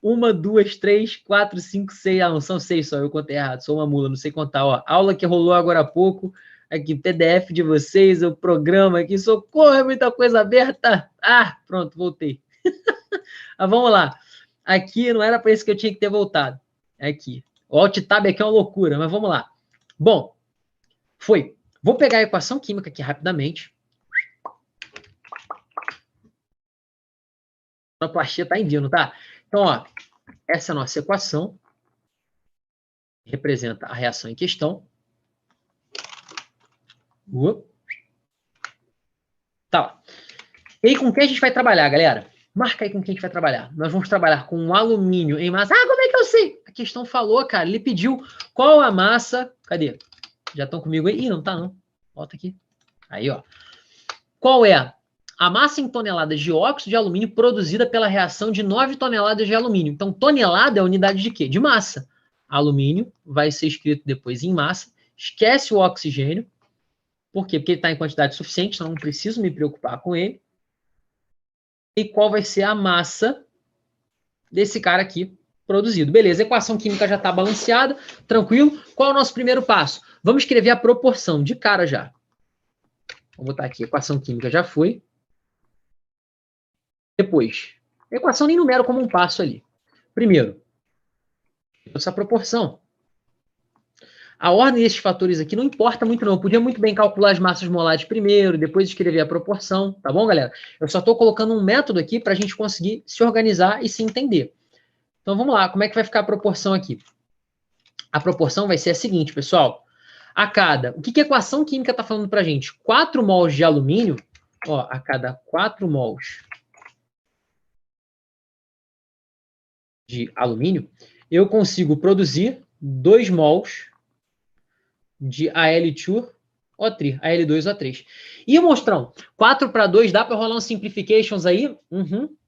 1, 2, 3, 4, 5, 6. Não, são 6 só, eu contei errado, sou uma mula, não sei contar, ó. Aula que rolou agora há pouco, aqui, PDF de vocês, o programa aqui, socorro, é muita coisa aberta. Pronto, voltei. Mas vamos lá. Aqui não era para isso que eu tinha que ter voltado. Aqui. O Alt-Tab aqui é uma loucura, mas vamos lá. Bom, foi. Vou pegar a equação química aqui rapidamente. A plastia tá indo, tá? Então, ó, essa é a nossa equação. Representa a reação em questão. Tá. E aí, com quem a gente vai trabalhar, galera? Marca aí com quem a gente vai trabalhar. Nós vamos trabalhar com um alumínio em massa. Como é que eu sei? A questão falou, cara. Ele pediu qual a massa... Cadê? Já estão comigo aí? Ih, não tá, não. Volta aqui. Aí, ó. Qual é a massa em toneladas de óxido de alumínio produzida pela reação de 9 toneladas de alumínio? Então, tonelada é a unidade de quê? De massa. Alumínio vai ser escrito depois em massa. Esquece o oxigênio. Por quê? Porque ele está em quantidade suficiente, então não preciso me preocupar com ele. E qual vai ser a massa desse cara aqui produzido? Beleza, a equação química já está balanceada, tranquilo. Qual é o nosso primeiro passo? Vamos escrever a proporção de cara já. Vou botar aqui, a equação química já foi. Depois, a equação nem numero como um passo ali. Primeiro, essa proporção. A ordem desses fatores aqui não importa muito não. Eu podia muito bem calcular as massas molares primeiro, depois escrever a proporção, tá bom, galera? Eu só estou colocando um método aqui para a gente conseguir se organizar e se entender. Então, vamos lá. Como é que vai ficar a proporção aqui? A proporção vai ser a seguinte, pessoal. O que a equação química está falando para a gente? 4 mols de alumínio, ó, a cada 4 mols de alumínio, eu consigo produzir 2 mols de Al2O3, Al2O3. E, monstrão, 4 para 2, dá para rolar um simplifications aí?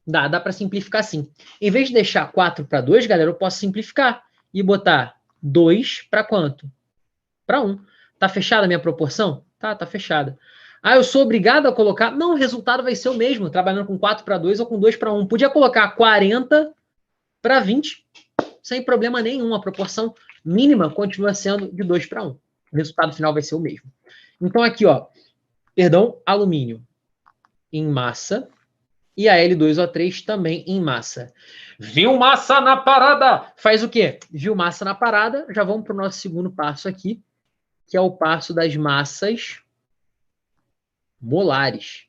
Dá para simplificar sim. Em vez de deixar 4 para 2, galera, eu posso simplificar e botar 2 para quanto? Para 1. Tá fechada a minha proporção? Tá fechada. Eu sou obrigado a colocar... Não, o resultado vai ser o mesmo, trabalhando com 4 para 2 ou com 2 para 1. Podia colocar 40 para 20, sem problema nenhum. A proporção mínima continua sendo de 2 para 1. O resultado final vai ser o mesmo. Então, aqui, ó, alumínio em massa e a Al2O3 também em massa. Viu massa na parada? Faz o quê? Viu massa na parada, já vamos para o nosso segundo passo aqui, que é o passo das massas molares.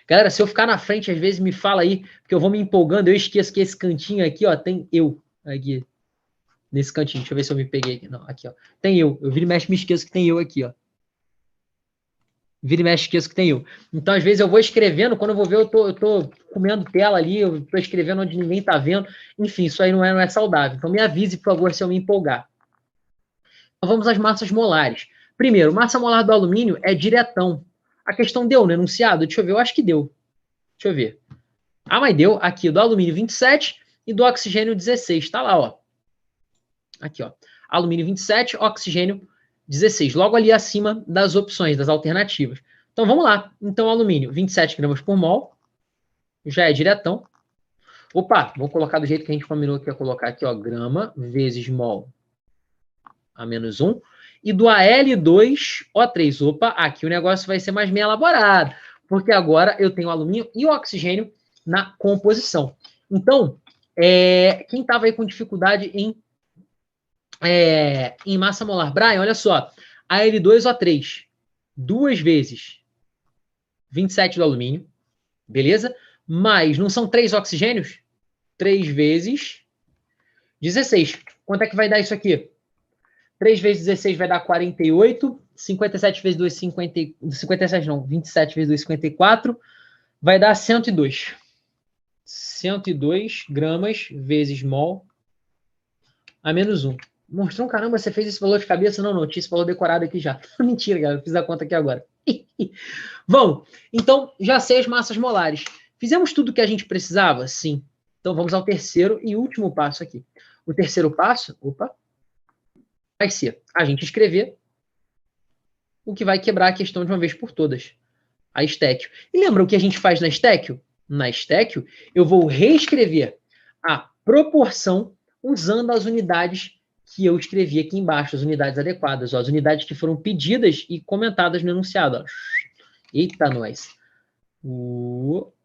Galera, se eu ficar na frente, às vezes me fala aí, porque eu vou me empolgando, eu esqueço que esse cantinho aqui, ó, tem eu. Aqui, nesse cantinho. Deixa eu ver se eu me peguei aqui. Não, aqui, ó. Tem eu. Eu viro e mexe, me esqueço que tem eu aqui, ó. Vira e mexe, esqueço que tem eu. Então, às vezes, eu vou escrevendo, quando eu vou ver, eu tô comendo tela ali, eu tô escrevendo onde ninguém tá vendo. Enfim, isso aí não é saudável. Então, me avise, por favor, se eu me empolgar. Então, vamos às massas molares. Primeiro, massa molar do alumínio é diretão. A questão deu no enunciado? Deixa eu ver, eu acho que deu. Deixa eu ver. Ah, mas deu aqui, do alumínio 27 e do oxigênio 16. Tá lá, ó. Aqui, ó. Alumínio 27, oxigênio 16. Logo ali acima das opções, das alternativas. Então, vamos lá. Então, alumínio, 27 gramas por mol. Já é diretão. Opa, vou colocar do jeito que a gente combinou que ia colocar aqui, ó. Grama vezes mol a menos 1. E do Al2O3. Opa, aqui o negócio vai ser mais bem elaborado. Porque agora eu tenho alumínio e o oxigênio na composição. Então, quem estava aí com dificuldade em massa molar, Brian, olha só. Al2O3, 2 vezes 27 do alumínio, beleza? Mas não são 3 oxigênios? 3 vezes 16. Quanto é que vai dar isso aqui? 3 vezes 16 vai dar 48. 57 vezes 2, 50, 57 não, 27 vezes 2, 54. Vai dar 102. 102 gramas vezes mol a menos 1. Mostrou, caramba, você fez esse valor de cabeça? Não, tinha esse valor decorado aqui já. Mentira, galera, eu fiz a conta aqui agora. Vamos, então já sei as massas molares. Fizemos tudo o que a gente precisava? Sim. Então vamos ao terceiro e último passo aqui. O terceiro passo, vai ser a gente escrever o que vai quebrar a questão de uma vez por todas. A estéquio. E lembra o que a gente faz na estéquio? Na estéquio, eu vou reescrever a proporção usando as unidades que eu escrevi aqui embaixo, as unidades adequadas, ó, as unidades que foram pedidas e comentadas no enunciado. Ó. Eita, nós.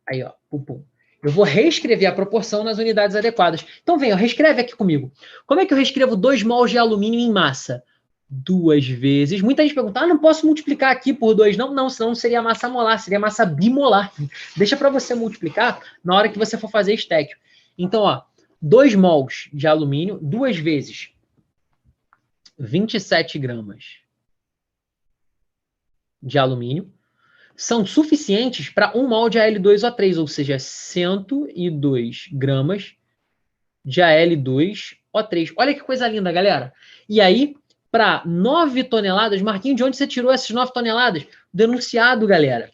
Aí, ó. Pum. Eu vou reescrever a proporção nas unidades adequadas. Então, vem, ó, reescreve aqui comigo. Como é que eu reescrevo 2 mols de alumínio em massa? 2 vezes. Muita gente pergunta, não posso multiplicar aqui por 2. Não, senão seria massa molar, seria massa bimolar. Deixa para você multiplicar na hora que você for fazer estéquio. Então, ó, 2 mols de alumínio, 2 vezes 27 gramas de alumínio, são suficientes para 1 mol de Al2O3, ou seja, 102 gramas de Al2O3. Olha que coisa linda, galera. E aí, para 9 toneladas, Marquinhos, de onde você tirou essas 9 toneladas? Do enunciado, galera.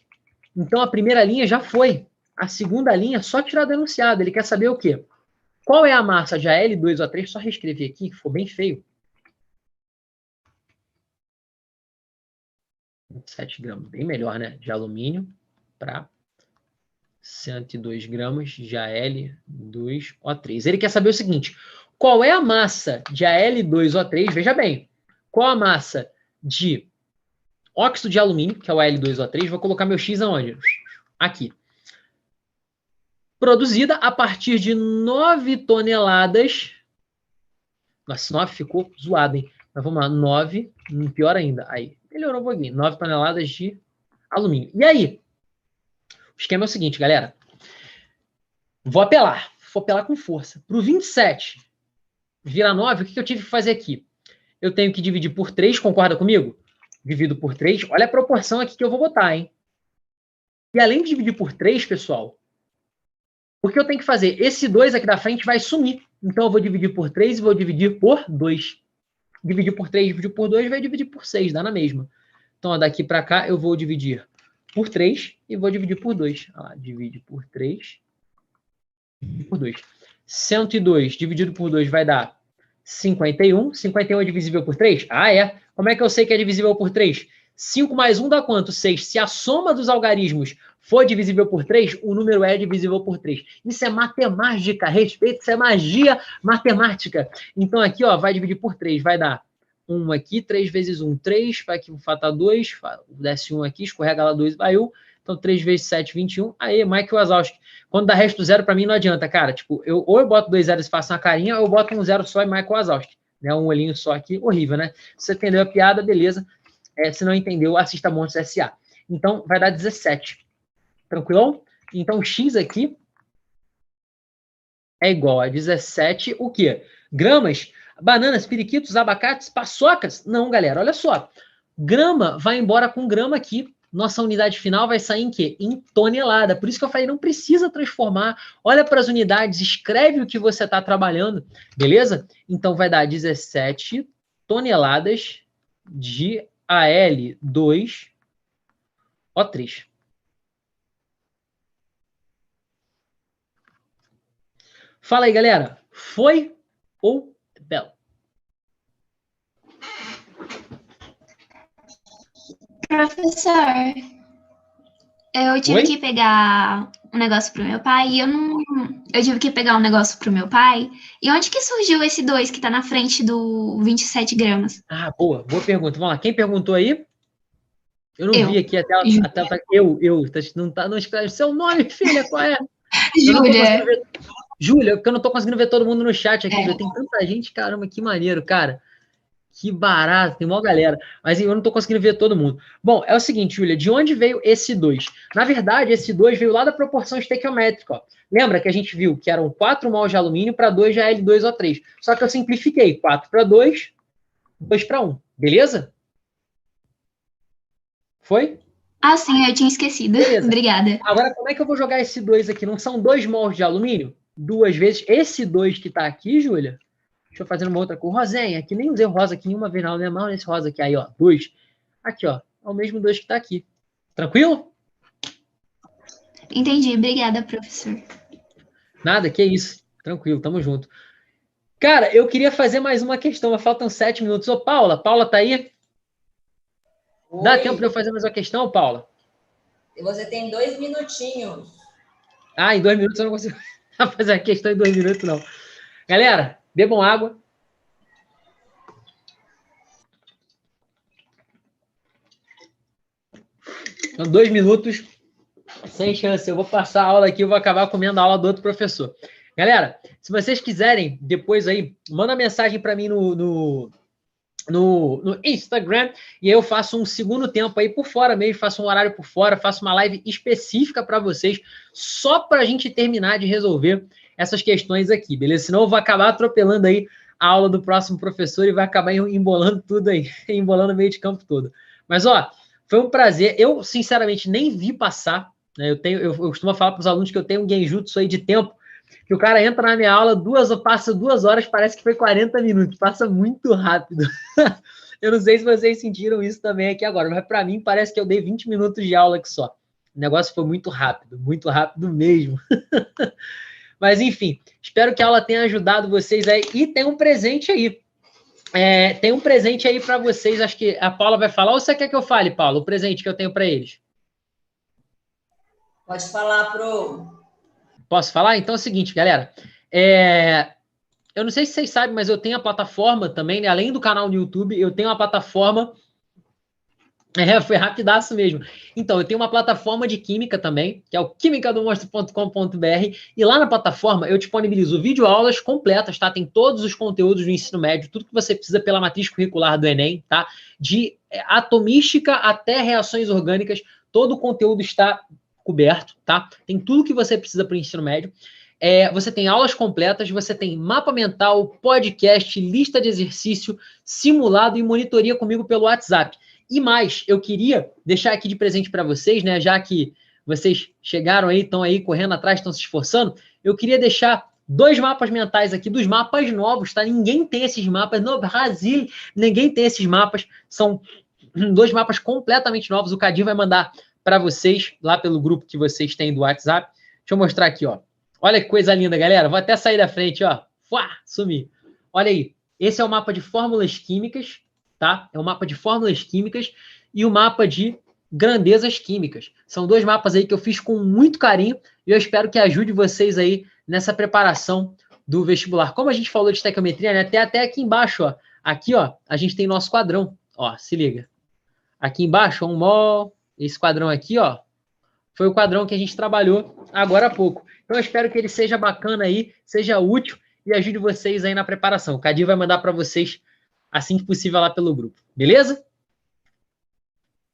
Então, a primeira linha já foi. A segunda linha, só tirar do enunciado. Ele quer saber o quê? Qual é a massa de Al2O3? Só reescrever aqui, que ficou bem feio. 27 gramas, bem melhor, né? De alumínio para 102 gramas de Al2O3. Ele quer saber o seguinte, qual é a massa de Al2O3? Veja bem, qual a massa de óxido de alumínio, que é o Al2O3, vou colocar meu X aonde? Aqui. Produzida a partir de 9 toneladas. Nossa, 9 ficou zoado, hein? Mas vamos lá, 9, pior ainda. Aí, melhorou um pouquinho. 9 toneladas de alumínio. E aí? O esquema é o seguinte, galera. Vou apelar com força. Para o 27 virar 9, o que eu tive que fazer aqui? Eu tenho que dividir por 3, concorda comigo? Divido por 3. Olha a proporção aqui que eu vou botar, hein? E além de dividir por 3, pessoal, o que eu tenho que fazer? Esse 2 aqui da frente vai sumir. Então, eu vou dividir por 3 e vou dividir por 2. Dividir por 3, dividir por 2, vai dividir por 6, dá na mesma. Então, ó, daqui para cá, eu vou dividir por 3 e vou dividir por 2. Ó, divide por 3 e por 2. 102 dividido por 2 vai dar 51. 51 é divisível por 3? Ah, é. Como é que eu sei que é divisível por 3? 5 mais 1 dá quanto? 6. Se a soma dos algarismos for divisível por 3, o número é divisível por 3. Isso é matemática, respeito, isso é magia matemática. Então aqui, ó, vai dividir por 3, vai dar 1 aqui, 3 vezes 1, 3, vai aqui, falta 2, desce 1 aqui, escorrega lá 2, vai 1. Então 3 vezes 7, 21. Aí, Mike Wazowski. Quando dá resto zero, para mim não adianta, cara. Tipo, ou eu boto 2 zeros e faço uma carinha, ou eu boto um zero só e Mike Wazowski. Né? Um olhinho só aqui, horrível, né? Se você entendeu a piada, beleza. Se não entendeu, assista Monstros S.A. Então, vai dar 17. Tranquilão? Então, X aqui é igual a 17, o quê? Gramas, bananas, periquitos, abacates, paçocas? Não, galera, olha só. Grama vai embora com grama aqui. Nossa unidade final vai sair em quê? Em tonelada. Por isso que eu falei, não precisa transformar. Olha para as unidades, escreve o que você está trabalhando, beleza? Então, vai dar 17 toneladas de Al2O3. Fala aí, galera. Foi ou belo? Professor, eu tive Oi? que pegar um negócio pro meu pai e eu não. Eu tive que pegar um negócio pro meu pai. E onde que surgiu esse 2 que tá na frente do 27 gramas? Ah, boa pergunta. Vamos lá. Quem perguntou aí? Eu não vi Eu. aqui até eu. Não escreve seu nome, filha, qual é? Eu não tô conseguindo Júlia. ver. Júlia, porque eu não tô conseguindo ver todo mundo no chat aqui. É. Júlia. Tem tanta gente, caramba, que maneiro, cara. Que barato, tem uma galera. Mas eu não tô conseguindo ver todo mundo. Bom, é o seguinte, Júlia, de onde veio esse 2? Na verdade, esse 2 veio lá da proporção estequiométrica. Ó. Lembra que a gente viu que eram 4 mols de alumínio para 2 de Al2O3. Só que eu simplifiquei. 4 para 2, 2 para 1. Beleza? Foi? Ah, sim, eu tinha esquecido. Beleza. Obrigada. Agora, como é que eu vou jogar esse 2 aqui? Não são 2 mols de alumínio? 2 vezes. Esse 2 que tá aqui, Júlia, deixa eu fazer uma outra cor. Rosinha, que nem usei o rosa aqui nenhuma vez, não. Lembra mal nesse rosa aqui. Aí, ó, 2. Aqui, ó. É o mesmo 2 que tá aqui. Tranquilo? Entendi. Obrigada, professor. Nada, que isso. Tranquilo, tamo junto. Cara, eu queria fazer mais uma questão, mas faltam 7 minutos. Ô, Paula, tá aí? Oi. Dá tempo de eu fazer mais uma questão, Paula? E você tem 2 minutinhos. Ah, em 2 minutos eu não consigo fazer a questão em 2 minutos, não. Galera, bebam água. Então, 2 minutos, sem chance. Eu vou passar a aula aqui, eu vou acabar comendo a aula do outro professor. Galera, se vocês quiserem, depois aí, manda mensagem para mim no Instagram, e aí eu faço um segundo tempo aí por fora mesmo, faço um horário por fora, faço uma live específica para vocês, só para a gente terminar de resolver essas questões aqui, beleza? Senão eu vou acabar atropelando aí a aula do próximo professor e vai acabar embolando tudo aí, embolando o meio de campo todo. Mas, ó, foi um prazer. Eu, sinceramente, nem vi passar, né? Eu costumo falar para os alunos que eu tenho um genjutsu aí de tempo, que o cara entra na minha aula, passa 2 horas, parece que foi 40 minutos, passa muito rápido. Eu não sei se vocês sentiram isso também aqui agora, mas para mim parece que eu dei 20 minutos de aula aqui só. O negócio foi muito rápido mesmo. Mas enfim, espero que a aula tenha ajudado vocês aí. E tem um presente aí. Tem um presente aí para vocês, acho que a Paula vai falar, ou você quer que eu fale, Paula, o presente que eu tenho para eles? Pode falar, Pro. Posso falar? Então é o seguinte, galera. Eu não sei se vocês sabem, mas eu tenho a plataforma também, né? Além do canal no YouTube, eu tenho uma plataforma. Foi rapidaço mesmo. Então, eu tenho uma plataforma de química também, que é o quimicadomonstro.com.br, e lá na plataforma eu disponibilizo videoaulas completas, tá? Tem todos os conteúdos do ensino médio, tudo que você precisa pela matriz curricular do Enem, tá? De atomística até reações orgânicas, todo o conteúdo está coberto, tá? Tem tudo que você precisa para o ensino médio. Você tem aulas completas, você tem mapa mental, podcast, lista de exercício, simulado e monitoria comigo pelo WhatsApp. E mais, eu queria deixar aqui de presente para vocês, né? Já que vocês chegaram aí, estão aí correndo atrás, estão se esforçando, eu queria deixar 2 mapas mentais aqui, dos mapas novos, tá? Ninguém tem esses mapas, no Brasil, ninguém tem esses mapas, são 2 mapas completamente novos, o Cadinho vai mandar para vocês, lá pelo grupo que vocês têm do WhatsApp. Deixa eu mostrar aqui, ó. Olha que coisa linda, galera. Vou até sair da frente, ó. Fuá, sumi. Olha aí. Esse é o mapa de fórmulas químicas, tá? É o mapa de fórmulas químicas e o mapa de grandezas químicas. São 2 mapas aí que eu fiz com muito carinho e eu espero que ajude vocês aí nessa preparação do vestibular. Como a gente falou de estequiometria, né? Até aqui embaixo, ó. Aqui, ó, a gente tem nosso quadrão. Ó, se liga. Aqui embaixo, ó, um mol. Esse quadrão aqui, ó, foi o quadrão que a gente trabalhou agora há pouco. Então, eu espero que ele seja bacana aí, seja útil e ajude vocês aí na preparação. O Cadinho vai mandar para vocês assim que possível lá pelo grupo. Beleza?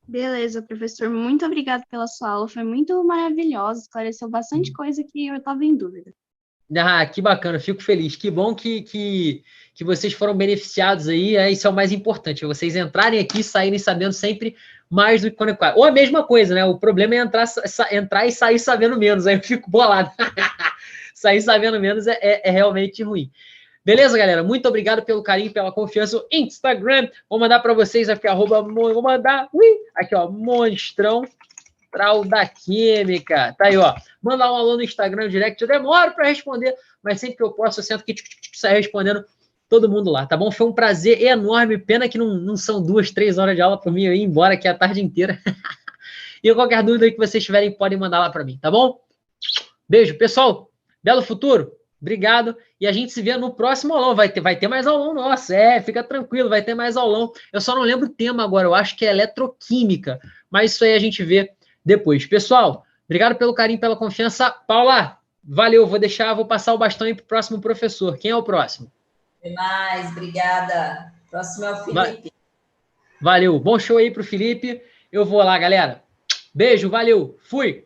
Beleza, professor. Muito obrigada pela sua aula. Foi muito maravilhosa. Esclareceu bastante coisa que eu estava em dúvida. Ah, que bacana, fico feliz. Que bom que vocês foram beneficiados aí, isso é o mais importante, é vocês entrarem aqui e saírem sabendo sempre mais do que quando é. Ou a mesma coisa, né? O problema é entrar e sair sabendo menos, aí eu fico bolado. Sair sabendo menos é realmente ruim. Beleza, galera? Muito obrigado pelo carinho, pela confiança no Instagram. Vou mandar para vocês aqui, vou mandar, aqui, ó, Monstrão da Química. Tá aí, ó. Manda um alô no Instagram direct. Eu demoro para responder, mas sempre que eu posso, eu sento aqui, saio respondendo todo mundo lá, tá bom? Foi um prazer enorme. Pena que não são 2, 3 horas de aula para mim eu ir embora aqui a tarde inteira. E qualquer dúvida que vocês tiverem, podem mandar lá para mim, tá bom? Beijo, pessoal. Belo futuro. Obrigado. E a gente se vê no próximo aulão. Vai ter mais aulão nosso. Fica tranquilo, vai ter mais aulão. Eu só não lembro o tema agora. Eu acho que é eletroquímica. Mas isso aí a gente vê depois. Pessoal, obrigado pelo carinho, pela confiança. Paula, valeu. Vou passar o bastão aí pro próximo professor. Quem é o próximo? Demais, obrigada. Próximo é o Felipe. Valeu. Bom show aí pro Felipe. Eu vou lá, galera. Beijo, valeu. Fui.